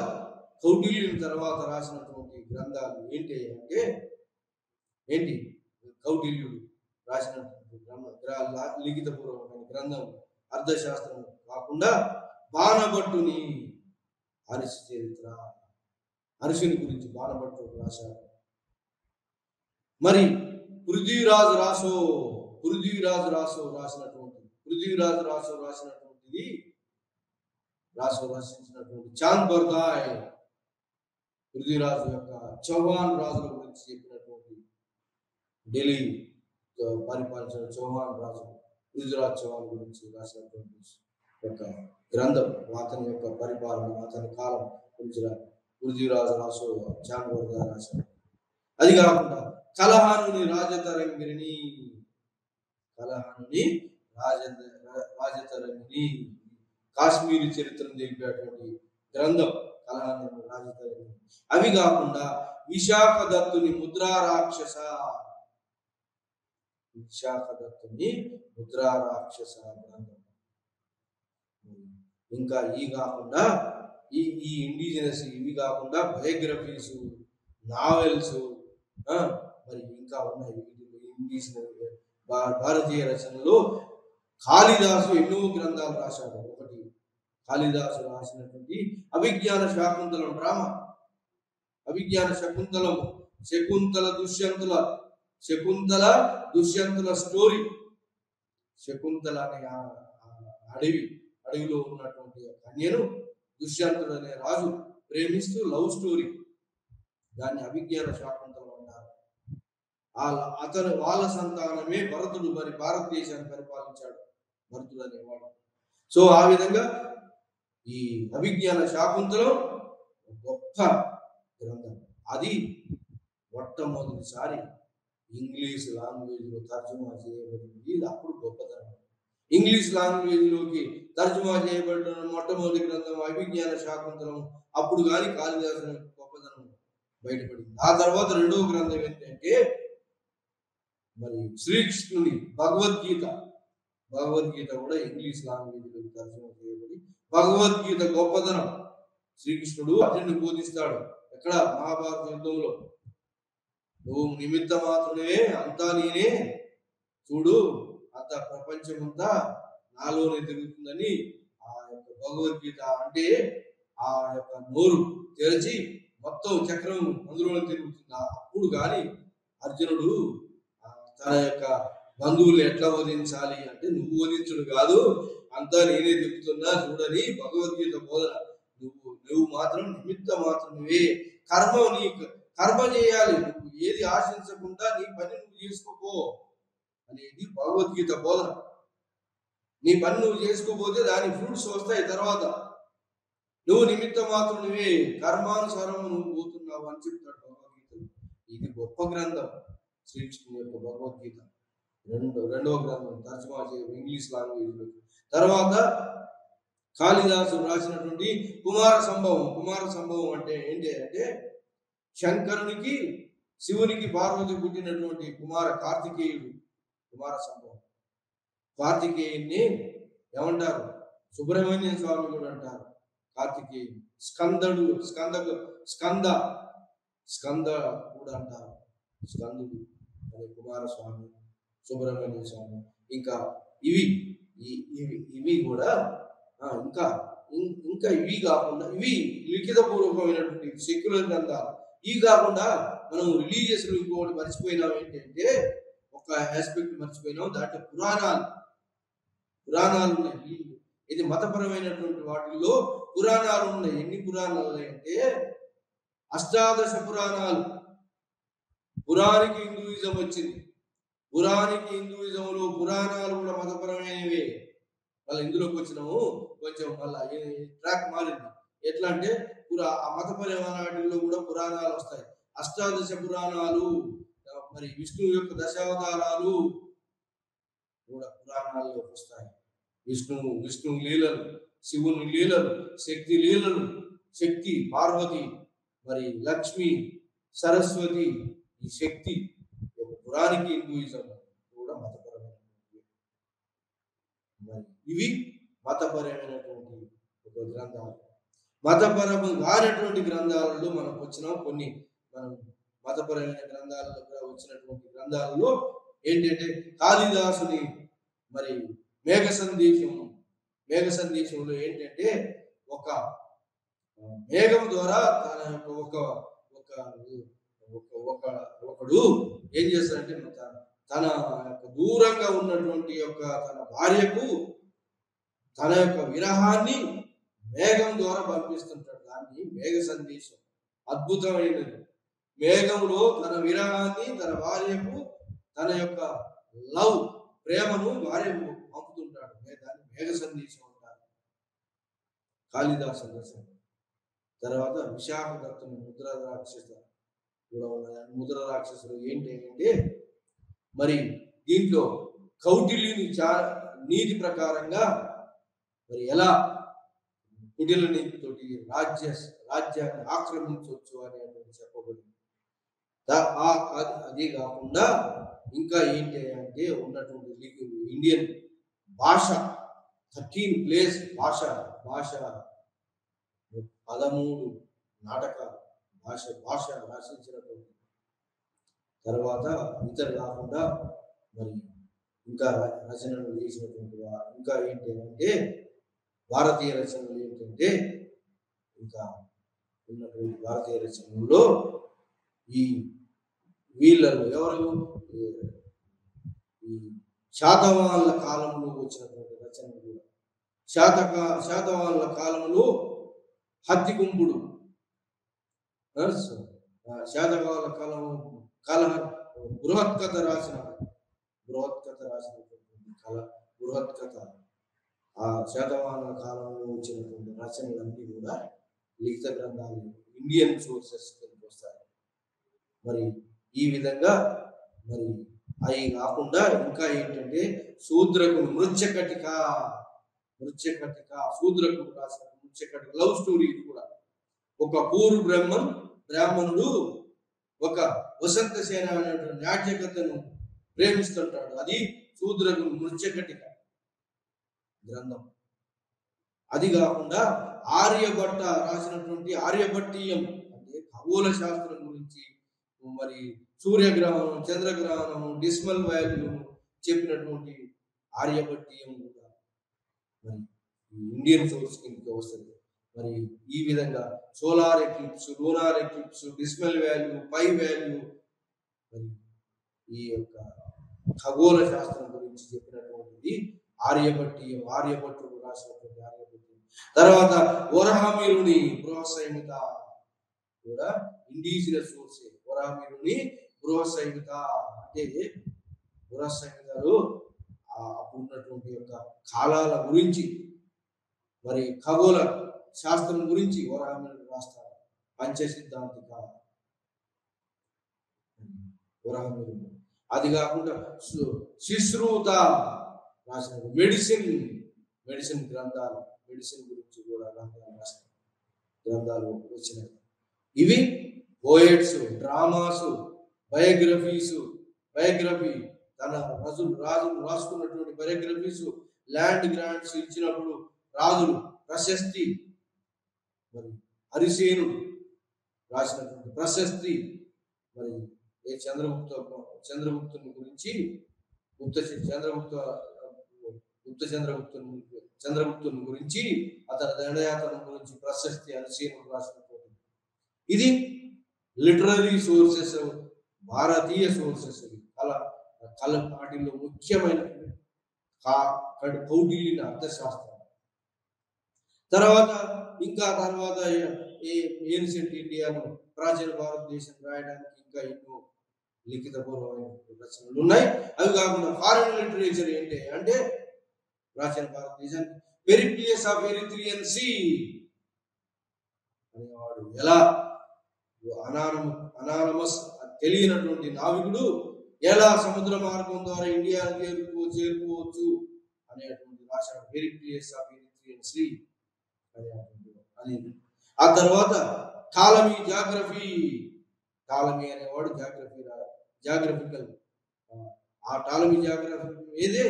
కౌటిల్యుని తర్వాత రాసినటువంటి గ్రంథాలు ఏంటి అంటే కౌటిల్యుడు రాసినటువంటి లిఖితపూర్వకమైన గ్రంథం అర్థశాస్త్రం కాకుండా బాణభట్టుని అరిసి చరిత్ర, అరిసిని గురించి బాణభట్టు రాశారు. మరి పృథ్వీరాజు రాసో రచించినటువంటి చాంద్ బర్దాయ్ పృథ్వీరాజు యొక్క చౌహాన్ రాజుల గురించి చెప్పినటువంటి, ఢిల్లీ పరిపాలించిన చౌహాన్ రాజు పృథ్వీరాజ్ చౌహాన్ గురించి రాసినటువంటి యొక్క గ్రంథం, అతని యొక్క పరిపాలన, అతని కాలం గురించి పృథ్వీరాజు రాసో చాంద్ బర్దాయ్ రాశారు. అది కాకుండా కలహానుని రాజతరంగిణి కాశ్మీరీ చరిత్రను తెలిపేటువంటి గ్రంథం కలహానుని రాజతరంగిణి. అవి కాకుండా విశాఖ దత్తుని ముద్రా రాక్షస గ్రంథం. ఇంకా ఈ కాకుండా ఈ ఇండిజినస్ ఇవి కాకుండా బయోగ్రఫీస్, నావెల్స్, మరి ఇంకా ఉన్నాయి. భారతీయ రచనలో కాళిదాసు ఎన్నో గ్రంథాలు రాశాడు. ఒకటి కాళిదాసు రాసినటువంటి అభిజ్ఞాన శాకుంతలం డ్రామా, అభిజ్ఞాన శకుంతలం, దుష్యంతుల స్టోరీ. శకుంతల అనే అడవిలో ఉన్నటువంటి కన్యను దుష్యంతుడు అనే రాజు ప్రేమిస్తూ లవ్ స్టోరీ, దాన్ని అభిజ్ఞాన శాకుంతలం అంటారు. వాళ్ళ సంతానమే భరతుడు, మరి భారతదేశాన్ని పరిపాలించాడు భరతుడు అనేవాడు. సో ఆ విధంగా ఈ అభిజ్ఞాన శాకుంతలం గొప్ప గ్రంథం. అది మొట్టమొదటిసారి ఇంగ్లీష్ లాంగ్వేజ్ లో తర్జుమా చేయబడింది. అప్పుడు గొప్పతనం. ఇంగ్లీష్ లాంగ్వేజ్ లోకి తర్జుమా చేయబడిన మొట్టమొదటి గ్రంథం అభిజ్ఞాన శాకుంతలం. అప్పుడు కానీ కాళిదాసు గొప్పతనం బయటపడింది. ఆ తర్వాత రెండవ గ్రంథం ఏంటంటే మరి శ్రీకృష్ణుని భగవద్గీత కూడా ఇంగ్లీష్ లాంగ్వేజ్ లో తర్జుమా చేయబడి భగవద్గీత గొప్పతనం. శ్రీకృష్ణుడు అర్జునుడిని బోధిస్తాడు. ఎక్కడ? మహాభారత యుద్ధంలో. నువ్వు నిమిత్త మాత్రమే, అంతా నేనే, చూడు అంత ప్రపంచమంతా నాలోనే తిరుగుతుందని ఆ యొక్క భగవద్గీత అంటే ఆ యొక్క నోరు తెరచి మొత్తం చక్రం అందులోనే తిరుగుతుంది. అప్పుడు కానీ అర్జునుడు తన యొక్క బంధువులు ఎట్లా వధించాలి అంటే, నువ్వు వధించుడు కాదు, అంతా నేనే తిప్పుతున్నా చూడని భగవద్గీత బోధన. నువ్వు మాత్రం నిమిత్త మాత్రమే, కర్మ చేయాలి, నువ్వు ఏది ఆశించకుండా నీ పని నువ్వు చేసుకోపో అనేది భగవద్గీత బోధన. నీ పని నువ్వు చేసుకోపోతే దాని ఫ్రూట్స్ వస్తాయి తర్వాత. నువ్వు నిమిత్త మాత్రమే, కర్మానుసారం నువ్వు పోతున్నావు అని చెప్తాడు భగవద్గీతలో. ఇది గొప్ప గ్రంథం శ్రీకృష్ణుని యొక్క భగవద్గీత. రెండవ గ్రంథం తర్జుమా ఇంగ్లీష్ లాంగ్వేజ్ లో. తర్వాత కాళిదాసు రాసినటువంటి కుమార సంభవం అంటే ఏంటి అంటే శంకరునికి శివునికి పార్వతి పుట్టినటువంటి కార్తికేయుడు కుమార సంభవం. కార్తికేయుని ఏమంటారు? సుబ్రహ్మణ్య స్వామి కూడా అంటారు కార్తికేయుని. స్కంద కూడా అంటారు. స్కందుడు అనే కుమారస్వామి, సుబ్రహ్మణ్య స్వామి. ఇంకా ఇవి కూడా ఇంకా ఇవి కాకుండా ఇవి లిఖిత పూర్వకమైనటువంటి సెక్యులర్ గ్రంథాలు. ఇవి కాకుండా మనం రిలీజియస్ లో ఇంకోటి మర్చిపోయినాం. ఏంటంటే ఒక ఆస్పెక్ట్ మర్చిపోయినాం, దాంట్లో పురాణాలు ఉన్నాయి. ఇది మతపరమైనటువంటి వాటిల్లో పురాణాలు ఉన్నాయి. ఎన్ని పురాణాలు ఉన్నాయంటే అష్టాదశ పురాణాలు. పురాణిక హిందూయిజం వచ్చింది. పురాణిక హిందూయిజంలో పురాణాలు కూడా మతపరమైనవే. మళ్ళీ ఇందులోకి వచ్చినాము కొంచెం మళ్ళీ ట్రాక్ మారింది. ఎట్లా అంటే ఆ మతపరమైన వాటిల్లో కూడా పురాణాలు వస్తాయి. అష్టాదశ పురాణాలు మరి విష్ణువు యొక్క దశావతారాలు కూడా పురాణాల్లో వస్తాయి. విష్ణువు లీలలు, శివుని లీలలు, శక్తి లీలలు, శక్తి పార్వతి, మరి లక్ష్మి, సరస్వతి, ఈ శక్తి ఒక పురాణిక హిందూయిజం కూడా మతపరమైనటువంటి, మరి ఇవి మతపరమైనటువంటి ఒక గ్రంథాలు. మతపరము కానటువంటి గ్రంథాలలో మనకు వచ్చిన కొన్ని మనం మతపరమైన గ్రంథాలలో వచ్చినటువంటి గ్రంథాలలో ఏంటంటే కాళిదాసుని మరి మేఘ సందేశంలో ఏంటంటే ఒక మేఘం ద్వారా తన యొక్క ఒకడు ఏం చేస్తాడంటే తన యొక్క దూరంగా ఉన్నటువంటి యొక్క తన భార్యకు తన యొక్క విరహాన్ని మేఘం ద్వారా పంపిస్తుంటాడు. దాన్ని మేఘ సందేశం. అద్భుతమైనది. మేఘంలో తన విరహాన్ని తన భార్యకు తన యొక్క ప్రేమను భార్యకు పంపుతుంటాడు. దాన్ని మేఘ సందేశం అంటారు. కాళిదాసు రచన. తర్వాత విశాఖదత్తుని ముద్ర రాక్షస కూడా ఉన్నది. ముద్ర రాక్షసులు ఏంటంటే మరి దీంట్లో కౌటిల్యుని నీతి ప్రకారంగా మరి ఎలా కుటిల నీతితోటి రాజ్యాన్ని ఆక్రమించవచ్చు అనేటువంటి చెప్పబడింది. అది కాకుండా ఇంకా ఏంటి అంటే ఉన్నటువంటి ఇండియన్ భాష 13 ప్లేస్ భాష 13 నాటకాలు భాష రచించినటువంటి తర్వాత ఇతర కాకుండా మరి ఇంకా రచనలు చేసినటువంటి ఇంకా ఏంటి అంటే భారతీయ రచనలు ఏంటంటే ఇంకా ఉన్నటువంటి భారతీయ రచనల్లో ఈ వీళ్ళలో ఎవరు ఈ శాతవాహనుల కాలంలో వచ్చినటువంటి రచనలు కూడా శాతవాహనుల కాలంలో హత్తికుంపుడు, శాతవాహనుల కాలం బృహత్కథ రాసినటువంటి ఆ శాతవాహనుల కాలంలో వచ్చినటువంటి రచనలన్నీ కూడా లిఖిత గ్రంథాలు ఇండియన్ సోర్సెస్ కిందకి వస్తాయి. మరి ఈ విధంగా మరి అవి కాకుండా ఇంకా ఏంటంటే శూద్రకుడు మృత్యకటిక శూద్రకుడు రాసిన మృత్యకటిక లవ్ స్టోరీ. కూడా ఒక పూర్వ బ్రాహ్మణుడు ఒక వసంత సేన అనేటువంటి నాట్యకథను ప్రేమిస్తుంటాడు. అది శూద్రకుడు మృత్యకటిక గ్రంథం. అది కాకుండా ఆర్యభట్ట రాసినటువంటి ఆర్యభట్టీయం అంటే ఖగోళ శాస్త్రం గురించి, మరి సూర్యగ్రహణం, చంద్రగ్రహణం, డిస్మల్ వాల్యూ చెప్పినటువంటి ఆర్యభట్టీయం కూడా మరి ఇండియన్ సోర్స్ కిందకి వస్తుంది. మరి ఈ విధంగా solar eclipse, lunar eclipse, decimal value, pi value, మరి ఈ యొక్క ఖగోళ శాస్త్రం గురించి చెప్పినటువంటిది ఆర్యభట్టుడు రాసినటువంటి ఆర్యభట్టీయం. తర్వాత వరాహమిహిరుని బృహత్సంహిత కూడా ఇండిజినస్ సోర్సే. వరాహమిహిరుని బృహత్సంహిత అంటే బృహత్సంహితలో అప్పుడు ఉన్నటువంటి యొక్క కాలాల గురించి, మరి ఖగోళ శాస్త్రం గురించి వరాహమిహిరుడు రాస్తారు. పంచసిద్ధాంతిక వరాహమిహిరుడు. అది కాకుండా శుశ్రూత రాసిన మెడిసిన్ గ్రంథాలు, మెడిసిన్ గురించి కూడా రాసిన గ్రంథాలు వచ్చినాయి. ఇవి పోయట్స్, డ్రామాసు, బయోగ్రఫీ తన రాజులు రాసుకున్నటువంటి బయోగ్రఫీసు, ల్యాండ్ గ్రాంట్స్ ఇచ్చినప్పుడు రాజులు ప్రశస్తి, మరి హరిసేనుడు రాసినటువంటి ప్రశస్తి, మరి చంద్రగుప్తుని గురించి చంద్రగుప్తుని గురించి అతని దండయాత్ర గురించి ప్రశస్తి హరిసేనుడు రాసినటువంటి. ఇది లిటరరీ సోర్సెస్, భారతీయ సోర్సెస్. వాటిల్లో ముఖ్యమైన కౌటిల్యుని అర్థశాస్త్రం. తర్వాత ఏన్షియంట్ ఇండియాను, ప్రాచీన భారతదేశం రాయడానికి ఇంకా ఎన్నో లిఖితపూర్వమైన రచనలు ఉన్నాయి. అవి కాకుండా ఫారిన్ లిటరేచర్ ఏంటి అంటే ప్రాచీన భారతదేశానికి పెరిప్లియస్ ఆఫ్ ఎరిత్రియన్ సీ అనేవాడు ఎలా అనానమస్ తెలియనటువంటి నావికుడు ఎలా సముద్ర మార్గం ద్వారా ఇండియా చేరుకోవచ్చు అనేటువంటి రాశాడు. హెరిక్లియస్ ఆఫ్ ఎరిత్రియన్ సీ అని. ఆ తర్వాత టాలమీ అనేవాడు జాగ్రఫికల్. ఆ టాలమీ జాగ్రఫీ ఏదే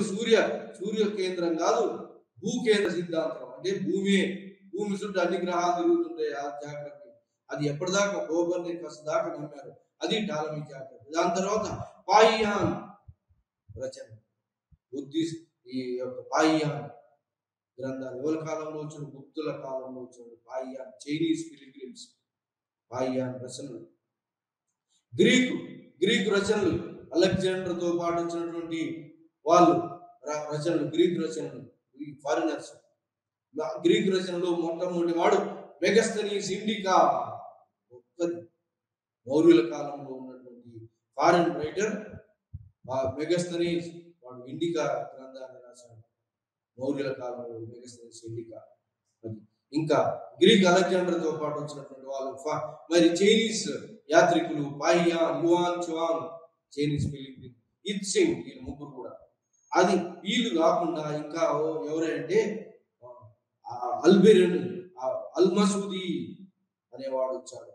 సూర్య కేంద్రం కాదు, భూకేంద్ర సిద్ధాంతం. అంటే భూమి చుట్టూ అన్ని గ్రహాలు తిరుగుతుంటాయి. ఆ జాగ్రఫీ అది ఎప్పటిదాకా కోపర్నికస్ దాకా నమ్మారు. అది టాలమీ జాగ్రఫీ. దాని తర్వాత పాయియాన్ రచన, ఈ యొక్క పాయియాన్ గ్రంథాలు ఎవరి కాలంలో వచ్చిన? గుప్తుల కాలంలో వచ్చిన పాయియాన్, చైనీస్ పిలిగ్రిమ్స్, పాయియాన్ రచనలు. గ్రీకు రచనలు, అలెగ్జాండర్తో పాటు వచ్చినటువంటి వాళ్ళు రచనలు, గ్రీకు రచనలు, ఫారినర్స్. గ్రీకు రచనలు మొట్టమొదటి వాడు మెగస్తనీస్ ఇండికా. మౌర్యుల కాలంలో ఉన్నటువంటి ఫారిన్ రైటర్ మెగస్తనీస్, వాడు ఇండికా గ్రంథాన్ని రాశాడు. మౌర్యుల కాలంలో మెగస్తనీస్ ఇండికా. ఇంకా గ్రీక్ అలెగ్జాండర్తో పాటు వచ్చినటువంటి వాళ్ళు మరి చైనీస్ యాత్రికులు పాయియాన్, యువాన్ చువాంగ్, చైనీస్ పిలిగ్రిమ్, ఇత్సింగ్, వీళ్ళు ముగ్గురు కూడా. అది వీళ్ళు కాకుండా ఇంకా ఎవరంటే అల్బెరన్, అల్మసూది అనేవాడు వచ్చాడు.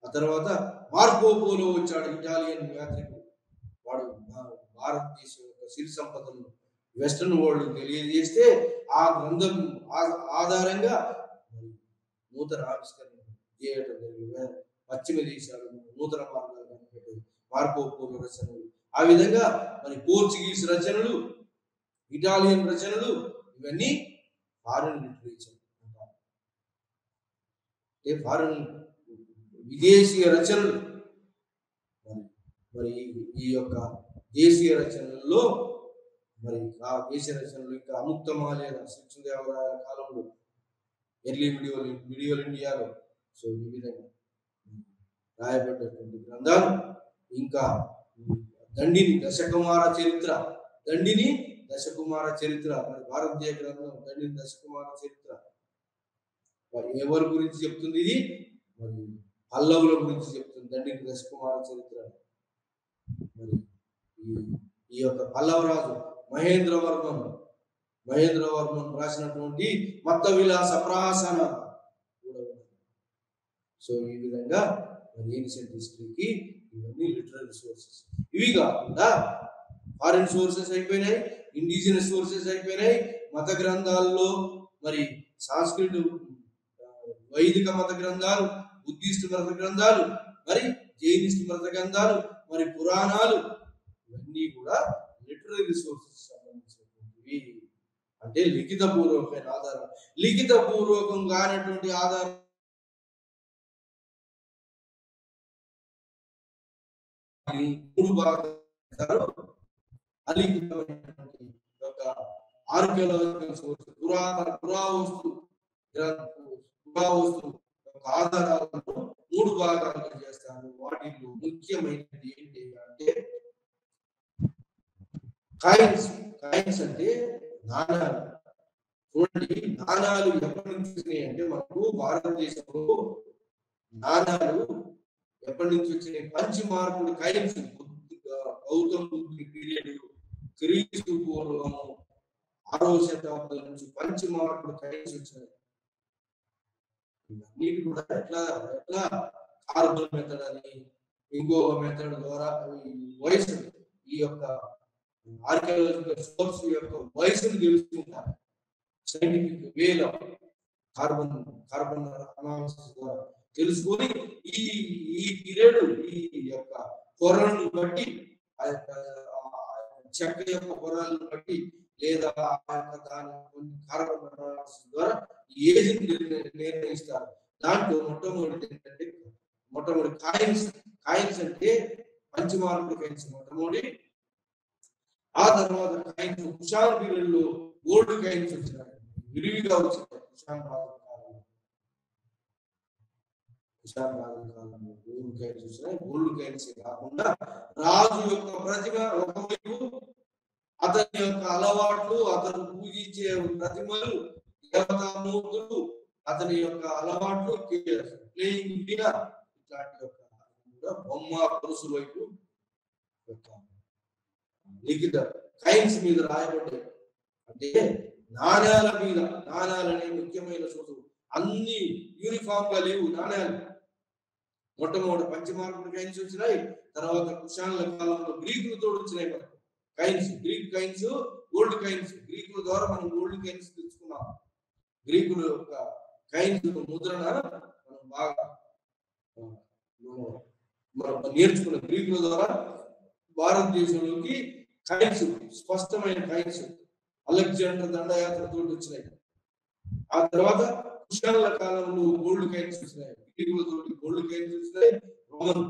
ఆ తర్వాత మార్కో పోలో వచ్చాడు, ఇటాలియన్ యాత్రికుడు. వాడు భారతదేశం యొక్క సిరి సంపదను వెస్టర్న్ వరల్డ్ తెలియజేస్తే ఆ గ్రంథం ఆధారంగా నూతన ఆవిష్కరణ చేయడం జరిగింది. పశ్చిమ దేశాలు నూతన మార్గాలు కనిపెట్టాయి మార్కో పోలో రచనలు. ఆ విధంగా మరి పోర్చుగీస్ రచనలు, ఇటాలియన్ రచనలు, ఇవన్నీ ఫారెన్ లిటరేచర్ అంటారు. ఫారెన్ విదేశీయ రచనలు. మరి ఈ యొక్క దేశీయ రచనల్లో మరి ఆ దేశ రచనలు ఇంకా అముక్తమాల్యద, శ్రీకృష్ణదేవరాయల కాలంలో, ఎర్లీ మిడివల్ ఇండియాలో. సో ఈ విధంగా రాయబడ్డటువంటి గ్రంథాలు. ఇంకా దండిని దశకుమార చరిత్ర, మరి భారతీయ గ్రంథం దండిని దశకుమార చరిత్ర. ఎవరి గురించి చెప్తుంది? ఇది మరి పల్లవుల గురించి చెప్తుంది దండిని దశకుమార చరిత్ర. మరి ఈ యొక్క పల్లవరాజు మహేంద్రవర్మన్ రాసినటువంటి మత్త విలాస ప్రాసన కూడా ఉంది. సో ఈ విధంగా ఏన్షియంట్ హిస్టరీకి ఇవన్నీ లిటరరీ సోర్సెస్. ఇవి కాకుండా ఫారిన్ సోర్సెస్ అయిపోయినాయి, ఇండిజినస్ సోర్సెస్ అయిపోయినాయి. మత గ్రంథాల్లో మరి సంస్కృత వైదిక మత గ్రంథాలు, బుద్ధిస్ట్ మత గ్రంథాలు, మరి జైనిస్ట్ మత గ్రంథాలు, మరి పురాణాలు, ఇవన్నీ కూడా లిటరరీ సోర్సెస్ సంబంధించినటువంటివి. అంటే లిఖిత పూర్వకమైన ఆధారం. లిఖిత పూర్వకం కానటువంటి ఆధారం మూడు భాగాలు. అలిఖితమైనటువంటి ఒక ఆర్కియాలజికల్ సోర్స్, పురావస్తు ఆధారాలను మూడు భాగాలుగా చేస్తాను. వాటిలో ముఖ్యమైనది ఏంటి అంటే కాయిన్స్ అంటే నాణాలు. చూడండి, నాణాలు ఎప్పటి నుంచి వచ్చినాయి అంటే మనకు భారతదేశంలో నాణాలు ఎప్పటి నుంచి వచ్చినాయి? పంచమార్కుడు కాయిన్స్, గౌతమ బుద్ధుని పీరియడ్, క్రీస్తు పూర్వము 6వ శతాబ్దం నుంచి పంచమార్కుడు కాయిన్స్ వచ్చినాయి. ఇవన్నీ కూడా ఎట్లా కార్బన్ మెథడ్ అని ఇంకో మెథడ్ ద్వారా వయసు, ఈ యొక్క ఆర్కియాలజికల్ సోర్స్ యొక్క వయసును తెలుసుకుంటారు. సైంటిఫిక్ వేలో కార్బన్ అనాలిసిస్ ద్వారా తెలుసుకొని ఈ పీరియడ్, ఈ యొక్క పొరలను బట్టి, ఆ యొక్క చెక్క యొక్క పొరలను బట్టి, లేదా ఆ యొక్క దాని కార్బన్ అనాలిసిస్ ద్వారా ఏజ్ నిర్ణయిస్తారు. దాంట్లో మొట్టమొదటి కాయిన్స్ అంటే పంచమార్కుడు కాయిన్స్ మొట్టమొదటి. ఆ తర్వాత కాయిన్స్ కుషాన్ పీరియడ్ లో గోల్డ్ కాయిన్స్ వచ్చినాయి, విరివిగా వచ్చినాయి. కుషాన్ రాజు కాలంలో గోల్డ్ కాయిన్స్ వచ్చినాయి. గోల్డ్ కాయిన్స్ కాకుండా రాజు యొక్క ప్రతిమ ఒకవైపు, అతని యొక్క అలవాట్లు, అతను పూజించే ప్రతిమలు, దేవతామూర్తులు, అతని యొక్క అలవాట్లు, ప్లేయింగ్ వీణ ఇట్లాంటి యొక్క కూడా బొమ్మ పురుషు వైపు యొక్క లిఖిత కైన్స్ మీద రాయబడ్డాయి. అంటే నాణ్యాల మీద, నాణ్యాలనే ముఖ్యమైన సూచన. అన్ని యూనిఫామ్ గా లేవు నాణ్యాలు. మొట్టమొదటి పంచమార్కుడు కైన్స్ వచ్చినాయి, తర్వాత కుషానుల కాలంలో గ్రీకులతో వచ్చినాయి మనకు కైన్స్. Greek కైన్స్, gold కైన్స్. గ్రీకుల ద్వారా మనం గోల్డ్ కైన్స్ తెచ్చుకున్నాం. గ్రీకుల యొక్క కైన్స్ ముద్రణ మనం బాగా మనం నేర్చుకున్నాం. గ్రీకుల ద్వారా భారతదేశంలోకి కైన్స్, స్పష్టమైన కైన్స్ అలెగ్జాండర్ దండయాత్రతో వచ్చినాయి. ఆ తర్వాత కుషానుల కాలంలో గోల్డ్ కైన్స్ వచ్చినాయి. గ్రీకులతోటి గోల్డ్ కైన్స్ వచ్చినాయి. రోమన్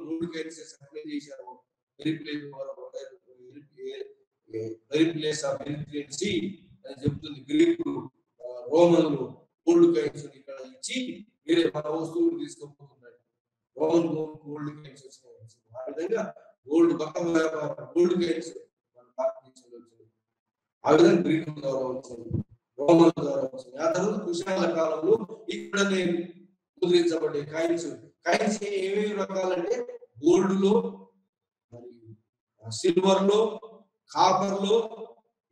గోల్డ్ కైన్స్ సప్లై చేశారు. వెరీ ప్లేస్ ఆఫ్ ఎరిట్రియన్సీ అని చెప్తుంది. గ్రీకులు రోమన్లు గోల్డ్ కైన్స్ ఇక్కడ ఇచ్చి వేరే మన వస్తువులు తీసుకుపోతున్నాయి. రోమన్ గోల్డ్ కైన్స్ వచ్చినాయి. ఆ విధంగా గోల్డ్ కైన్స్ మన భారతదేశంలో వచ్చింది. ఆ విధంగా గ్రీకుల ద్వారా వచ్చింది, రోమన్ల ద్వారా వచ్చింది. ఆ తర్వాత కుషానుల కాలంలో ఇక్కడనే ముద్రించబడ్డే కాయిన్స్. కాయిన్స్ ఏమేమి రకాలంటే గోల్డ్ లో, సిల్వర్ లో, కాపర్ లో,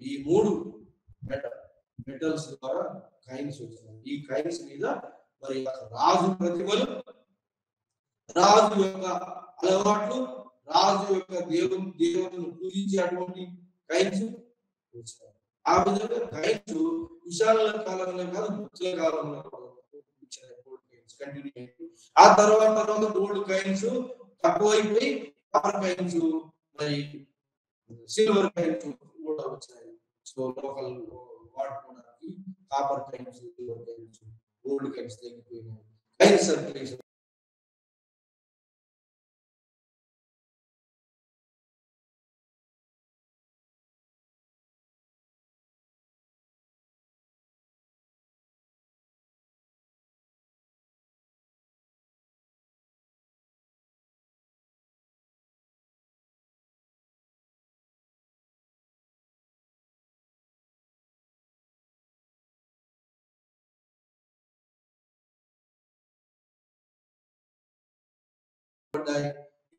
ఈ 3 మెటల్స్ ద్వారా కాయిన్స్ వచ్చినాయి. ఈ కాయిన్స్ మీద మరి రాజు ప్రతిమలు, రాజు యొక్క అలవాట్లు, రాజు యొక్క దేవులను పూజించేటువంటి కాయిన్స్ వచ్చినాయి. ఆ విధంగా కాయిన్స్ కుషానుల కాలంలో కాదు, గుప్తుల కాలంలో కంటిన్యూ అయింది. ఆ తర్వాత గోల్డ్ కాయిన్స్ తక్కువైపోయి కాపర్ కాయిన్స్, మరి సిల్వర్ కాయిన్స్ కూడా వచ్చాయి. సో లోకల్ వాడుకోవడానికి copper coins, silver coins, gold coins తగ్గిపోయినాయి. కాయిన్స్ సర్క్యులేషన్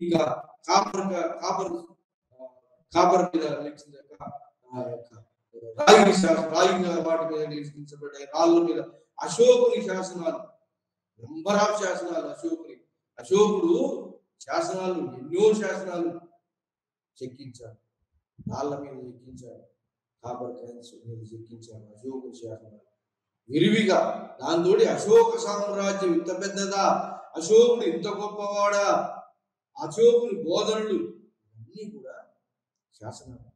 ఇంకా కాపర్ మీద రాయి వాటి మీద నిలిపించబడ్డాయి. రాళ్ళ మీద అశోకుని శాసనాలు, నెంబర్ ఆఫ్ శాసనాలు. అశోకుడు శాసనాలు, ఎన్నో శాసనాలు చెక్కించాడు, రాళ్ళ మీద చెక్కించాడు. కాపర్ కాయిన్స్ మీద చెక్కించాడు అశోకుని శాసనాలు విరివిగా. దాంతో అశోక సామ్రాజ్యం ఇంత పెద్దదా, అశోకుడు ఇంత గొప్పవాడా, అశోకుని బోధనలు అన్ని కూడా శాసనాలు.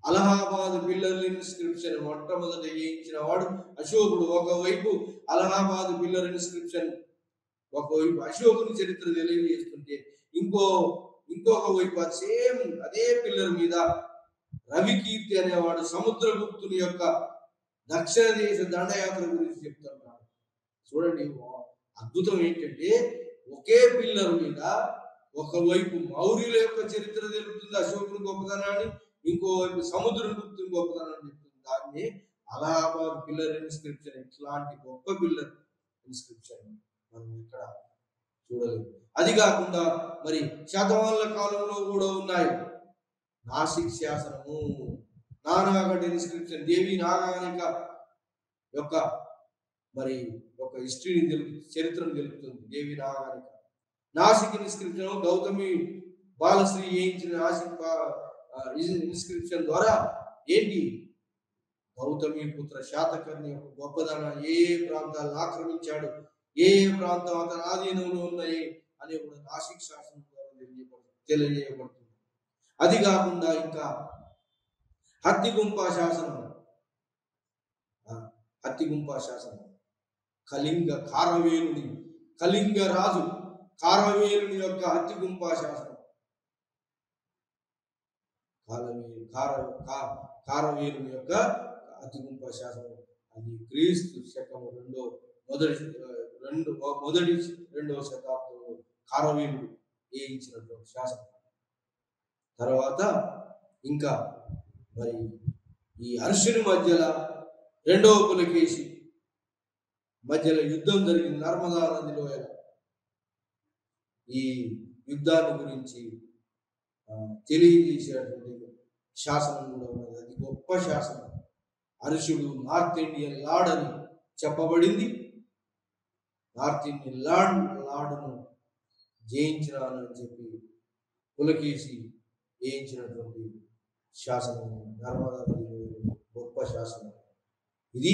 అలహాబాద్ పిల్లర్ ఇన్స్క్రిప్షన్ మొట్టమొదట చేయించిన వాడు అశోకుడు. ఒకవైపు అలహాబాద్ పిల్లర్ ఇన్స్క్రిప్షన్, ఒకవైపు అశోకుని చరిత్ర తెలియజేస్తుంటే ఇంకొక వైపు సేమ్ అదే పిల్లర్ మీద రవికీర్తి అనేవాడు సముద్రగుప్తుని యొక్క దక్షిణ దేశ దండయాత్ర గురించి చెప్తున్నాడు. చూడండి, అద్భుతం ఏంటంటే ఒకే పిల్లర్ మీద ఒకవైపు మౌర్యుల యొక్క చరిత్ర తెలుపుతుంది, అశోకుని గొప్పతనాన్ని, ఇంకోవైపు సముద్రగుప్తుని గొప్పతనాన్ని చెప్తుంది. దాన్ని అలహాబాద్ పిల్లర్ ఇన్స్క్రిప్షన్. ఇట్లాంటి గొప్ప పిల్లర్ ఇన్స్క్రిప్షన్ మనం ఇక్కడ చూడలేదు. అది కాకుండా మరి శాతవాహనుల కాలంలో కూడా ఉన్నాయి. నాసిక్ శాసనము, నానాగఢ్ ఇన్స్క్రిప్షన్, దేవి నాగానిక యొక్క మరి ఒక హిస్టరీని తెలుపుతుంది, చరిత్రను తెలుపుతుంది దేవి నాగానిక. నాసిక్ ఇన్స్క్రిప్షన్ గౌతమి బాలశ్రీ వేయించిన నాసిక్ ఇన్స్క్రిప్షన్ ద్వారా ఏంటి, గౌతమి పుత్ర శాతకర్ణి యొక్క గొప్పదనం, ఏ ప్రాంతాలను ఆక్రమించాడు, ఏ ప్రాంతం అతని ఆధీనంలో ఉన్నాయి అనే కూడా నాసిక్ శాసనం ద్వారా తెలియజేయబడుతుంది. అది కాకుండా ఇంకా హత్తిగుంప శాసనం, కళింగ రాజు కారవేలుని యొక్క హత్తిగుంప శాసనం. కారవేలుని యొక్క హత్తిగుంప శాసనం అది క్రీస్తు శకము రెండవ శతాబ్దంలో కారవేలుడు వేయించినటువంటి శాసనం. తర్వాత ఇంకా మరి ఈ అర్షుని మధ్యలో రెండవ పులకేశి మధ్యలో యుద్ధం జరిగింది నర్మదా నదిలో. ఈ యుద్ధాన్ని గురించి తెలియజేసేటువంటి శాసనం కూడా ఉన్నది. అది గొప్ప శాసనం. అరుషుడు నార్త్ ఇండియన్ లార్డ్ అని చెప్పబడింది. నార్త్ ఇండియన్ లార్డ్ను జయించినానని చెప్పి పులకేసి జయించినటువంటి శాసనం నర్మదా నదిలో గొప్ప శాసనం ఇది.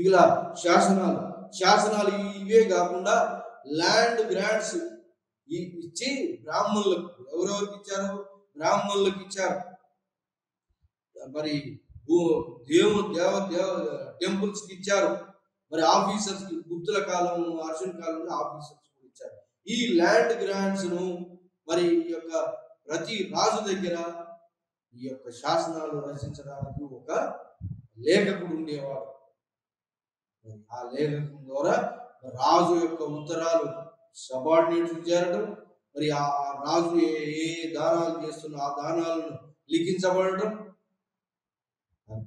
ఇలా శాసనాలు ఇవే కాకుండా ల్యాండ్ గ్రాంట్స్ ఇచ్చి బ్రాహ్మణులకు, ఎవరెవరికి ఇచ్చారు? బ్రాహ్మణులకు ఇచ్చారు. మరి టెంపుల్స్ కి ఇచ్చారు. మరి ఆఫీసర్స్ కి, గుప్తుల కాలం, అర్జున్ కాలంలో ఆఫీసర్స్ కి ఇచ్చారు. ఈ ల్యాండ్ గ్రాంట్స్ ను మరి ఈ యొక్క ప్రతి రాజు దగ్గర ఈ యొక్క శాసనాలు రచించడానికి ఒక లేఖకుడు ఉండేవాడు. ఆ లేఖకం ద్వారా రాజు యొక్క ఉత్తరాలు సబార్డినేట్స్ చేరడం, మరి ఆ రాజు ఏ దానాలు చేస్తున్న ఆ దానాలను లిఖించబడటం,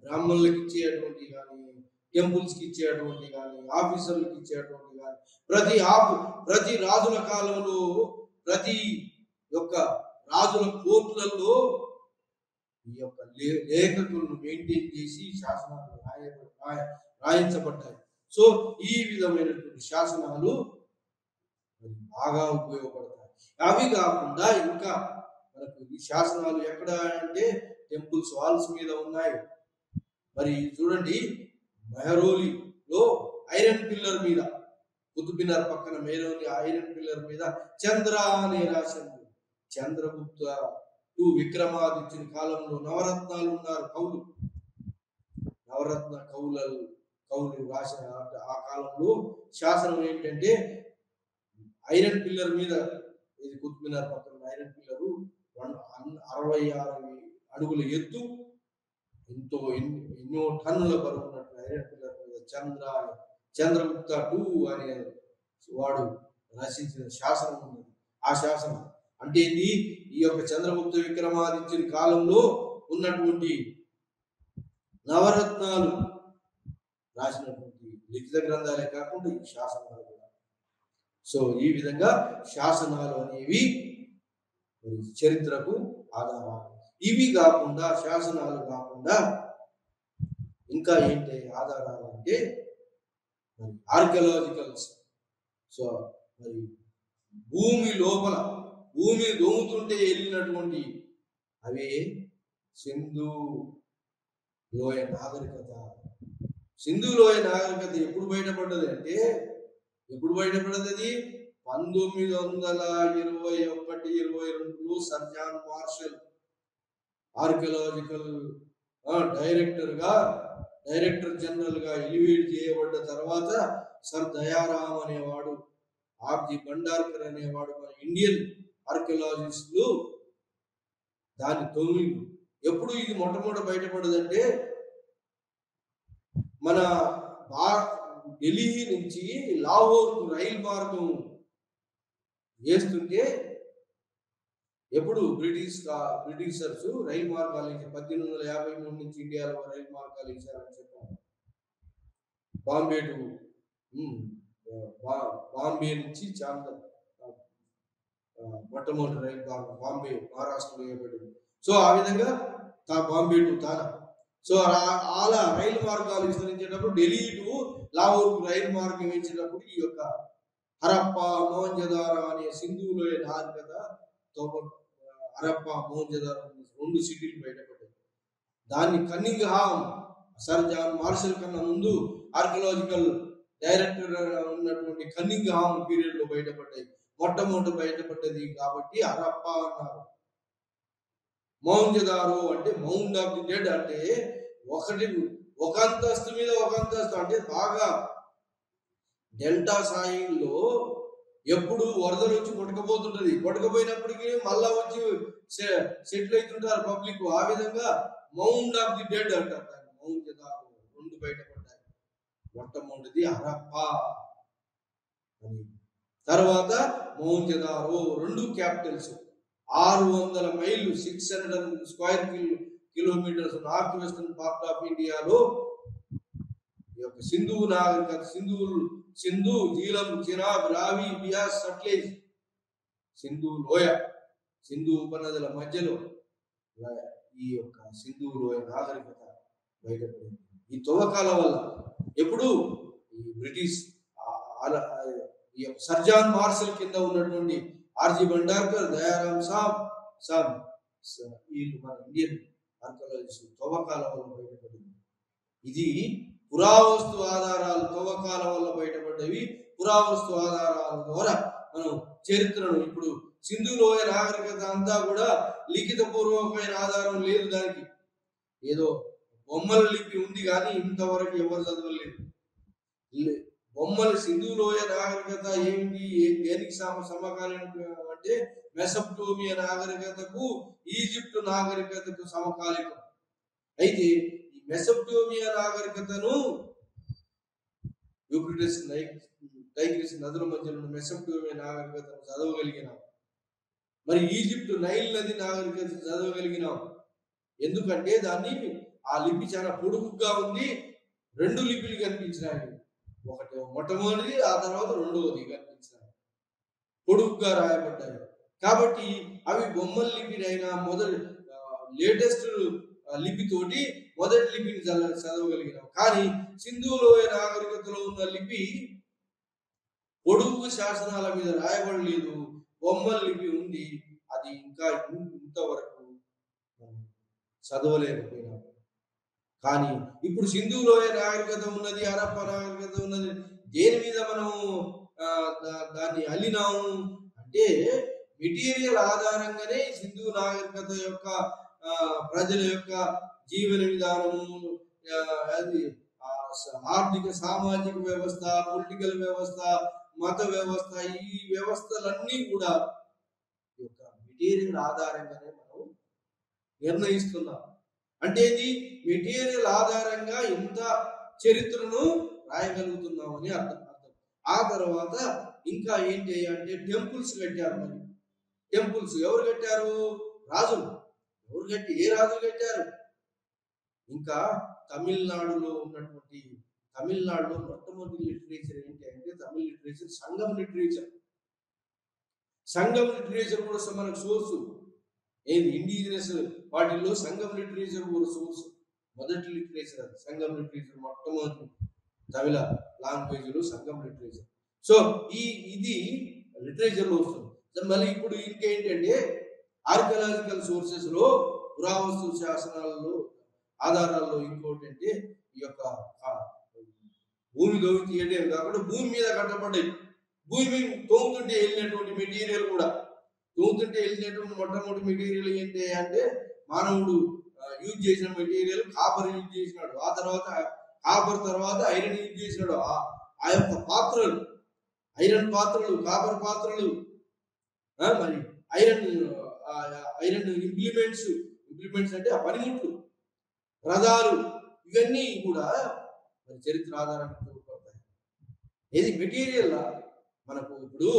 బ్రాహ్మణులకు ఇచ్చేటువంటి కానీ, టెంపుల్స్ కి ఇచ్చేటువంటి కానీ, ఆఫీసర్లకు ఇచ్చేటువంటి కానీ, ప్రతి రాజుల కాలంలో ప్రతి యొక్క రాజుల కోర్టులలో ఈ యొక్క లేఖకులను మెయింటైన్ చేసి శాసనాలు రాయించబడ్డాయి. సో ఈ విధమైనటువంటి శాసనాలు బాగా ఉపయోగపడతాయి. అవి కాకుండా ఇంకా మనకు ఈ శాసనాలు ఎక్కడ అంటే టెంపుల్స్ వాల్స్ మీద ఉన్నాయి. మరి చూడండి, మెహరోలిలో ఐరన్ పిల్లర్ మీద, కుతుబినార్ పక్కన మెహరోలి ఐరన్ పిల్లర్ మీద చంద్ర అనే రాసింది. చంద్రగుప్త టు విక్రమాదిత్యుని కాలంలో నవరత్నాలు ఉన్నారు, కవులు, నవరత్న కవులు రాసిన ఆ కాలంలో శాసనం ఏంటంటే ఐరన్ పిల్లర్ మీద, ఇది కుతుబినార్ పక్కన ఐరన్ పిల్లరు 66 అడుగుల ఎత్తు, ఎన్నో టన్నుల బరువు ఉన్నట్టు ఐరన్ పిల్లర్ మీద చంద్రగుప్త టు అనే వాడు రచించిన శాసనం ఉన్నది. ఆ శాసనం అంటే ఇది ఈ యొక్క చంద్రగుప్త విక్రమాదిత్యుని కాలంలో ఉన్నటువంటి నవరత్నాలు రాసినటువంటి లిఖిత గ్రంథాలే కాకుండా ఈ శాసనాలు కూడా. సో ఈ విధంగా శాసనాలు అనేవి చరిత్రకు ఆధారాలు. ఇవి కాకుండా, శాసనాలు కాకుండా ఇంకా ఏంటి ఆధారాలు అంటే మరి ఆర్కియాలజికల్స్. సో మరి భూమి లోపల, భూమి దొంగుతుంటే వెళ్ళినటువంటి అవే సింధు లోయ నాగరికత. సింధు లోయ నాగరికత ఎప్పుడు బయటపడ్డది అంటే, ఎప్పుడు బయటపడ్డది? 1921-22లో sir Marshall archaeological director general గా ఎలివేట్ చేయబడ్డ తర్వాత సర్ దయారాం అనేవాడు, ఆర్జి భండార్కర్ అనేవాడు, మన ఇండియన్ ఆర్కియాలజిస్టులు దాన్ని తొమ్మిది. ఎప్పుడు ఇది మొట్టమొదటి బయటపడదంటే, మన ఢిల్లీ నుంచి లాహోర్ రైలు మార్గం వేస్తుంటే, ఎప్పుడు బ్రిటిషర్స్ రైలు మార్గాలు 1853 నుంచి ఇండియాలో రైలు మార్గాలు వేశారని చెప్పారు. బాంబే నుంచి మొట్టమొదటి రైలు మార్గం బాంబే, మహారాష్ట్రలో వేయబడింది. సో ఆ విధంగా బాంబే టు తానా. సో అలా రైలు మార్గాలు విస్తరించేటప్పుడు ఢిల్లీ టు లాహోర్ రైలు మార్గం వేసేటప్పుడు ఈ యొక్క హరప్ప, మోహంజదారో అనే సింధువులో నాగరికత, హరప్ప, మోహంజదారో 2 సిటీలు బయటపడ్డాయి. దాన్ని కన్నింగ్హామ్, సర్ జాన్ మార్షల్ కన్నా ముందు ఆర్కియాలజికల్ డైరెక్టర్ ఉన్నటువంటి కన్నింగ్హామ్ పీరియడ్ లో బయటపడ్డాయి. మొట్టమొదటి బయటపడ్డది కాబట్టి హరప్ప అన్నారు. మోహంజదారో అంటే మౌంట్ ఆఫ్ ది డెడ్, అంటే ఒక అంతస్తు మీద ఒక అంతస్తు, అంటే బాగా డెల్టా సాయిల్లో ఎప్పుడు వరదలు వచ్చి కొట్టుకపోతుంటది, కొట్టుకపోయినప్పటికీ మళ్ళా వచ్చి సెటిల్ అవుతుంటారు పబ్లిక్. ఆ విధంగా మౌంట్ ఆఫ్ ది డెడ్ అంటారు దాన్ని. మోహంజదారో 2 బయటపడ్డాయి. మొట్టమొదటిది హరప్ప అని, తర్వాత మోహంజదారో. 2 క్యాపిటల్స్, 600 మైళ్ళు 600 square kilometres north western part of ఇండియాలో యొక్క సింధు నాగరికత, సింధు, జీలం, చినాబ్, రావి, బియాస్, సట్లెజ్, సింధు లోయ, సింధు ఉపనదుల మధ్యలో ఈ యొక్క సింధు లోయ నాగరికత బయటపడింది. ఈ తవ్వకాల వల్ల ఎప్పుడు ఈ బ్రిటిష్ ఈ యొక్క సర్జాన్ మార్షల్ కింద ఉన్నటువంటి ఆర్జీ భండార్కర్, దయారాం సామ్ వీళ్ళు మన ఇండియన్ ఆర్కియాలజిస్ట్ తవ్వకాల వల్ల బయటపడింది. ఇది పురావస్తు ఆధారాలు తవ్వకాల వల్ల బయటపడ్డవి. పురావస్తు ఆధారాల ద్వారా మనం చరిత్రను, ఇప్పుడు సింధు లోయ నాగరికత అంతా కూడా లిఖిత పూర్వకమైన ఆధారం లేదు, దానికి ఏదో బొమ్మల లిపి ఉంది కానీ ఇంతవరకు ఎవరు చదవలేదు. బొమ్మలు సింధు లోయ నాగరికత ఏమిటి, దేనికి సమకాలీనం అంటే మెసొపొటేమియా నాగరికతకు ఈజిప్ట్ నాగరికతకు సమకాలికం. అయితే ఈ మెసొపొటేమియా నాగరికతను యూఫ్రటీస్ టైగ్రిస్ నదుల మధ్యలో ఉన్న మెసొపొటేమియా నాగరికతను చదవగలిగినాం. మరి ఈజిప్ట్ నైల్ నది నాగరికత చదవగలిగినాం. ఎందుకంటే దాన్ని ఆ లిపి చాలా పొడుగుగా ఉంది. 2 లిపిలు కనిపించినాయి, ఒకటి మొట్టమొదటిది, ఆ తర్వాత రెండవది కనిపించినాయి, పొడుగుగా రాయబడ్డాయి. కాబట్టి అవి బొమ్మల లిపినైనా లేటెస్ట్ లిపితోటి మొదటి లిపిని చదవగలిగినాం. కానీ సింధు లోయ నాగరికతలో ఉన్న లిపి పొడుగు శాసనాల మీద రాయబడలేదు, బొమ్మల లిపి ఉంది. అది ఇంకా ఇంతవరకు చదవలేకపోయినాం. కానీ ఇప్పుడు సింధు లోయ నాగరికత ఉన్నది, హరప్ప నాగరికత ఉన్నది. దేని మీద మనం దాన్ని అల్లినాము అంటే మెటీరియల్ ఆధారంగానే సింధు నాగరికత యొక్క ప్రజల యొక్క జీవన విధానము, అది ఆర్థిక సామాజిక వ్యవస్థ, పొలిటికల్ వ్యవస్థ, మత వ్యవస్థ, ఈ వ్యవస్థలన్నీ కూడా యొక్క మెటీరియల్ ఆధారంగానే మనం నిర్ణయిస్తున్నాం. అంటే ఇది మెటీరియల్ ఆధారంగా ఇంత చరిత్రను రాయగలుగుతున్నామని అర్థం. ఆ తర్వాత ఇంకా ఏంటి అంటే టెంపుల్స్ కట్టారు. మరి టెంపుల్స్ ఎవరు కట్టారు? రాజులు. ఎవరు కట్టి, ఏ రాజులు కట్టారు? ఇంకా తమిళనాడులో మొట్టమొదటి లిటరేచర్ ఏంటి అంటే తమిళ లిటరేచర్ సంగం లిటరేచర్. సంగం లిటరేచర్ కూడా మనకు సోర్సు ఏది, ఇండిజినస్ వాటిల్లో సంగం లిటరేచర్ కూడా సోర్స్. మొదటి లిటరేచర్ అది సంగం లిటరేచర్, మొట్టమొదటి తమిళ లాంగ్వేజ్లో సంగం లిటరేచర్. సో ఇది లిటరేచర్లో వస్తుంది. మళ్ళీ ఇప్పుడు ఇంకేంటంటే ఆర్కియాలజికల్ సోర్సెస్ లో, పురావస్తు శాసనాలలో ఆధారాల్లో ఇంకోటి అంటే ఈ యొక్క భూమి దొంగ తీయడం కాకుండా భూమి మీద కట్టబడ్డాయి. భూమి తోముతుంటే వెళ్ళినటువంటి మెటీరియల్ కూడా, తోముతుంటే వెళ్ళినటువంటి మొట్టమొదటి మెటీరియల్ ఏంటి అంటే మానవుడు యూజ్ చేసిన మెటీరియల్ కాపర్ యూజ్ చేసినాడు. ఆ తర్వాత కాపర్ తర్వాత ఐరన్ యూజ్ చేసినాడు. ఆ యొక్క పాత్రలు, ఐరన్ పాత్రలు, కాపర్ పాత్రలు, మరి ఐరన్ ఇంప్లిమెంట్స్ అంటే ఆ పనిముట్లు, రథాలు, ఇవన్నీ కూడా మరి చరిత్ర ఆధారంగా చూపబడతాయి. ఏది మెటీరియల్ మనకు ఇప్పుడు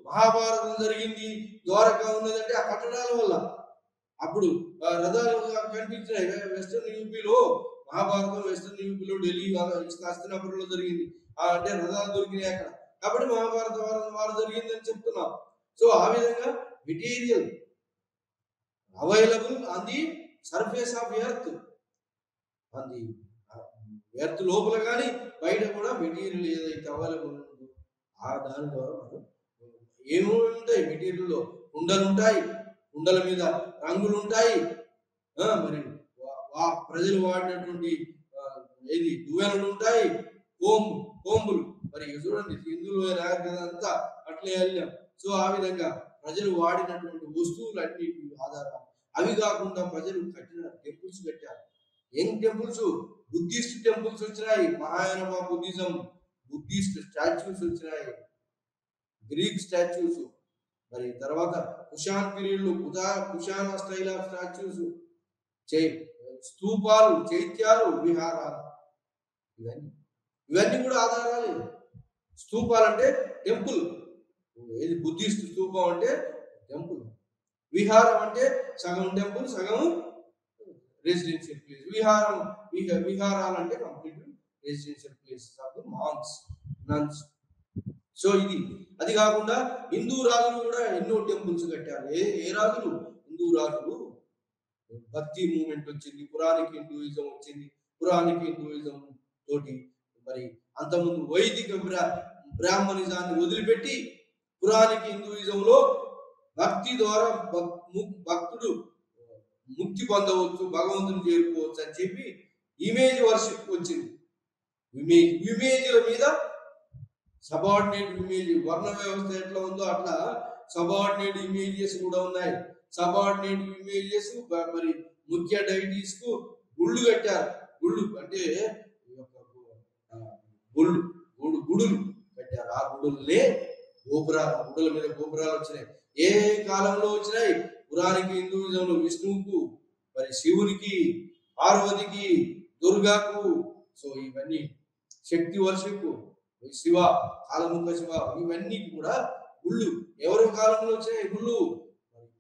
మహాభారతం జరిగింది, ద్వారక ఉన్నదంటే ఆ కట్టడాల వల్ల. అప్పుడు రథాలు కనిపించినాయి వెస్టర్న్ యూపీలో, మహాభారతం వెస్టర్న్ యూపీలో, ఢిల్లీ, హస్తినాపురంలో జరిగింది. అంటే రథాలు దొరికినాయి అక్కడ, కాబట్టి మహాభారత వారు జరిగిందని చెప్తున్నాం. సో ఆ విధంగా material available on the surface of earth, on the earth లోపల కానీ బయట కూడా మెటీరియల్ ఏదైతే అవైలబుల్ ఉందో ఆ దాని ద్వారా మనం ఏమేమి ఉంటాయి మెటీరియల్లో. కుండలు ఉంటాయి, కుండల మీద రంగులు ఉంటాయి, మరి ప్రజలు వాడినటువంటి ఏది దువ్వెనలు ఉంటాయి, కోంబులు. మరి చూడండి సింధులో అంతా అట్లే వెళ్ళాం. సో ఆ విధంగా ప్రజలు వాడినటువంటి వస్తువులు అన్నిటి ఆధారం. అవి కాకుండా ప్రజలు కట్టిన టెంపుల్స్ కట్టారు. ఏం టెంపుల్స్? బుద్ధిస్ట్ టెంపుల్స్ వచ్చినాయి, మహాయానమ బుద్ధిజం, బుద్ధిస్ట్ స్టాచ్యూస్ వచ్చినాయి, గ్రీక్ స్టాచ్యూస్. మరి తర్వాత కుషాన్ పీరియడ్ లో కుషాన్ స్టైల్ ఆఫ్ స్టాచ్యూస్, స్తూపాలు, చైత్యాలు, విహారాలు, ఇవన్నీ కూడా ఆధారాలు. స్తూపాలు అంటే టెంపుల్, ఏది బుద్ధిస్ట్ స్తూపం అంటే టెంపుల్. విహారం అంటే సగం టెంపుల్, సగం రెసిడెన్షియల్ ప్లేస్. విహారాలు అంటే complete residential places of the monks, nuns. So ఇది అది కాకుండా హిందూ రాజులు కూడా ఎన్నో టెంపుల్స్ కట్టారు. ఏ ఏ రాజులు? హిందూ రాజులు. భక్తి మూవ్మెంట్ వచ్చింది, పురాణిక్ హిందూయిజం వచ్చింది. పురాణిక్ హిందూయిజం తోటి మరి అంతకుముందు వైదిక బ్రాహ్మణిజాన్ని వదిలిపెట్టి పురాణిక్ హిందూయిజంలో భక్తి ద్వారా భక్తుడు ముక్తి పొందవచ్చు, భగవంతుని చేరుకోవచ్చు అని చెప్పి ఇమేజ్ వర్షిప్ వచ్చింది. ఇమేజ్ల మీద సబార్డినేట్ ఇమేజ్, వర్ణ వ్యవస్థ ఎట్లా ఉందో అట్లా సబార్డినేట్ ఇమేజెస్ కూడా ఉన్నాయి. సబార్డినేట్ ఇమేజెస్ మరి ముఖ్య డైటీస్ కు గుళ్ళు కట్టారు. గుళ్ళు అంటే గుడులు కట్టారు. ఆ గుడులనే గోపురాలు, గుడుల మీద గోపురాలు వచ్చినాయి. ఏ కాలంలో వచ్చినాయి? పురాణిక హిందూయిజంలో విష్ణువుకు, మరి శివునికి, పార్వతికి, దుర్గాకు. సో ఇవన్నీ శక్తి వర్షిప్, శివ, కాలముఖ శివ, ఇవన్నీ కూడా గుళ్ళు. ఎవరి కాలంలో వచ్చాయి గుళ్ళు?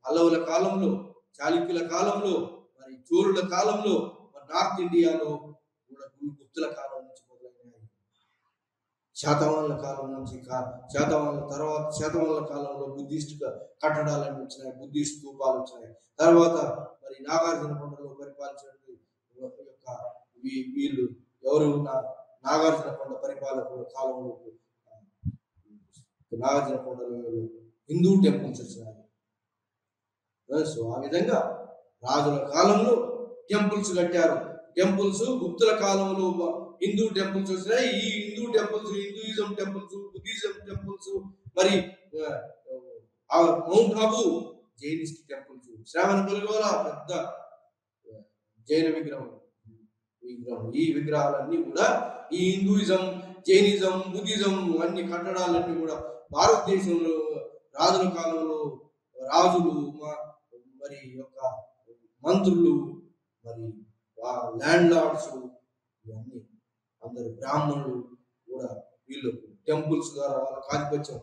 పల్లవుల కాలంలో, చాళుక్యుల కాలంలో, మరి చోళుల కాలంలో, మరి నార్త్ ఇండియాలో కూడా గుళ్ళు గుప్తుల కాలం నుంచి మొదలైనాయి. శాతవాహనుల కాలం నుంచి, శాతవాహనుల తర్వాత శాతవాహనుల కాలంలో బుద్ధిస్ట్ కట్టడాలన్నీ వచ్చినాయి, బుద్ధిస్ట్ స్తూపాలు వచ్చినాయి. తర్వాత మరి నాగార్జున కొండలో పరిపాలించిన యొక్క వీళ్ళు ఎవరు? నాగార్జున కొండ పరిపాలకుల కాలంలో నాగార్జున కొండలో హిందూ టెంపుల్స్ వచ్చినాయి. సో ఆ విధంగా రాజుల కాలంలో టెంపుల్స్ కట్టారు. టెంపుల్స్ గుప్తుల కాలంలో హిందూ టెంపుల్స్ వచ్చినాయి. ఈ Hindu temples, Hinduism temples, Buddhism temples, మరి మౌంట్ ఆబు జైనిస్ట్ టెంపుల్స్, శ్రావణ బెల్గోల పెద్ద జైన విగ్రహం. ఈ విగ్రహాలన్నీ కూడా ఈ హిందూయిజం, జైనిజం, బుద్ధిజం అన్ని కట్టడాలన్నీ కూడా భారతదేశంలో రాజుల కాలంలో రాజులు, మరి యొక్క మంత్రులు, మరి ల్యాండ్ లార్డ్స్, ఇవన్నీ అందరు బ్రాహ్మణులు కూడా వీళ్ళకు టెంపుల్స్ ద్వారా వాళ్ళకి ఆధిపత్యం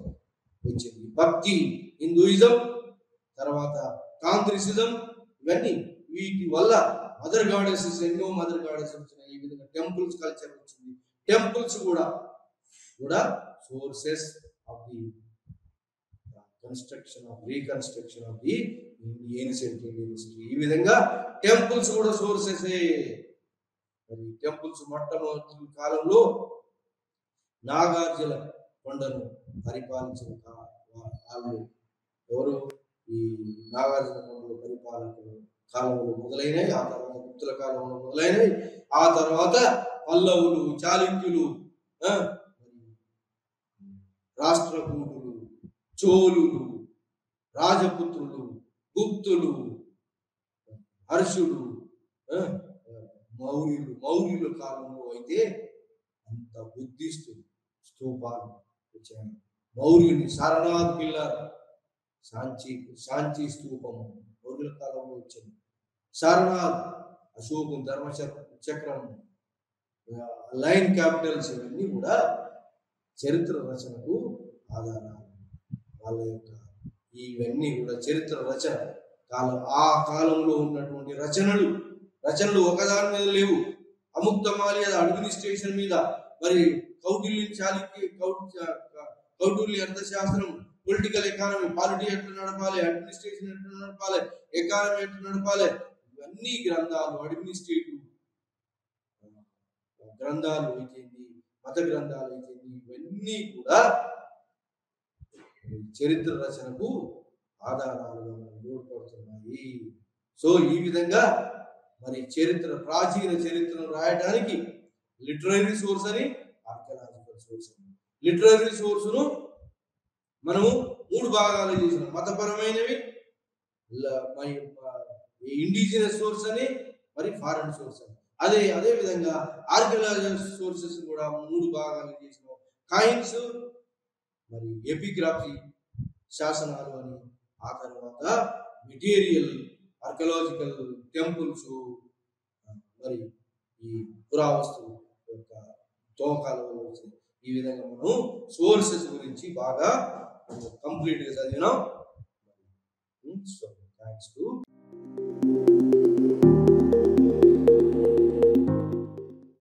వచ్చింది. భక్తి, హిందూయిజం, తర్వాత తాంత్రిసిజం, ఇవన్నీ వీటి వల్ల మదర్ గాడెసెస్, ఎన్నో మదర్ గాడెసెస్ వచ్చినాయి. ఈ విధంగా టెంపుల్స్ కల్చర్ వచ్చింది. టెంపుల్స్ కూడా sources of the reconstruction of the ancient Indian history. ఈ విధంగా టెంపుల్స్ కూడా సోర్సెస్. మరి టెంపుల్స్ మొట్టమొదటి కాలంలో నాగార్జున కొండను పరిపాలించిన వాళ్ళు ఎవరు? ఈ నాగార్జున కొండలు పరిపాలకులు కాలంలో మొదలైనవి. ఆ తర్వాత గుప్తుల కాలంలో మొదలైనవి. ఆ తర్వాత పల్లవులు, చాళుక్యులు, రాష్ట్రకూటులు, చోళులు, రాజపుత్రులు, గుప్తులు, హర్షులు, మౌర్యుల కాలంలో అయితే అంత బుద్ధిస్ట్ స్తూపాలు వచ్చాయి. మౌర్యుని సారనాథ్ పిల్లర్, శాంచి స్తూపం మౌర్యుల కాలంలో వచ్చింది. సారనాథ్, అశోకు ధర్మ చక్రం, లైన్ క్యాపిటల్స్, ఇవన్నీ కూడా చరిత్ర రచనకు ఆధారాలు. వాళ్ళ యొక్క ఇవన్నీ కూడా చరిత్ర రచన కాలం, ఆ కాలంలో ఉన్నటువంటి రచనలు ఒకదాని మీద లేవు. అముక్తమాల్య అడ్మినిస్ట్రేషన్ మీద, మరి కౌటిల్య అర్థశాస్త్రం, పొలిటికల్ ఎకానమీ, పాలిటీ ఎట్లా నడపాలి, అడ్మినిస్ట్రేషన్ ఎట్లా నడపాలి, ఎకానమీ ఎట్లా నడపాలి, ఇవన్నీ గ్రంథాలు, అడ్మినిస్ట్రేటివ్ గ్రంథాలు అయితేంది, మత గ్రంథాలు అయితేంది, ఇవన్నీ కూడా చరిత్ర రచనకు ఆధారాలుగా తోడ్పడుతున్నాయి. సో ఈ విధంగా మరి ప్రాచీన చరిత్రను రాయడానికి లిటరరీ సోర్స్ అని, ఆర్కియలాజికల్ సోర్స్ అని. లిటరరీ సోర్సును మనము 3 భాగాలు చేసినాం. మతపరమైనవి, ఇండిజినస్ సోర్స్ అని, మరి ఫారెన్ సోర్స్ అని. అదే విధంగా ఆర్కియలాజికల్ సోర్సెస్ కూడా 3 భాగాలు చేసినాం. కాయిన్స్, మరి ఎపిగ్రాఫీ, శాసనాలు అని. ఆ తర్వాత మెటీరియల్, ఆర్కియలాజికల్ టెంపుల్స్, మరి ఈ పురావస్తువు యొక్క తోకాల వల్ల వచ్చింది. ఈ విధంగా మనం సోర్సెస్ గురించి బాగా కంప్లీట్గా చదివినాం. Thanks to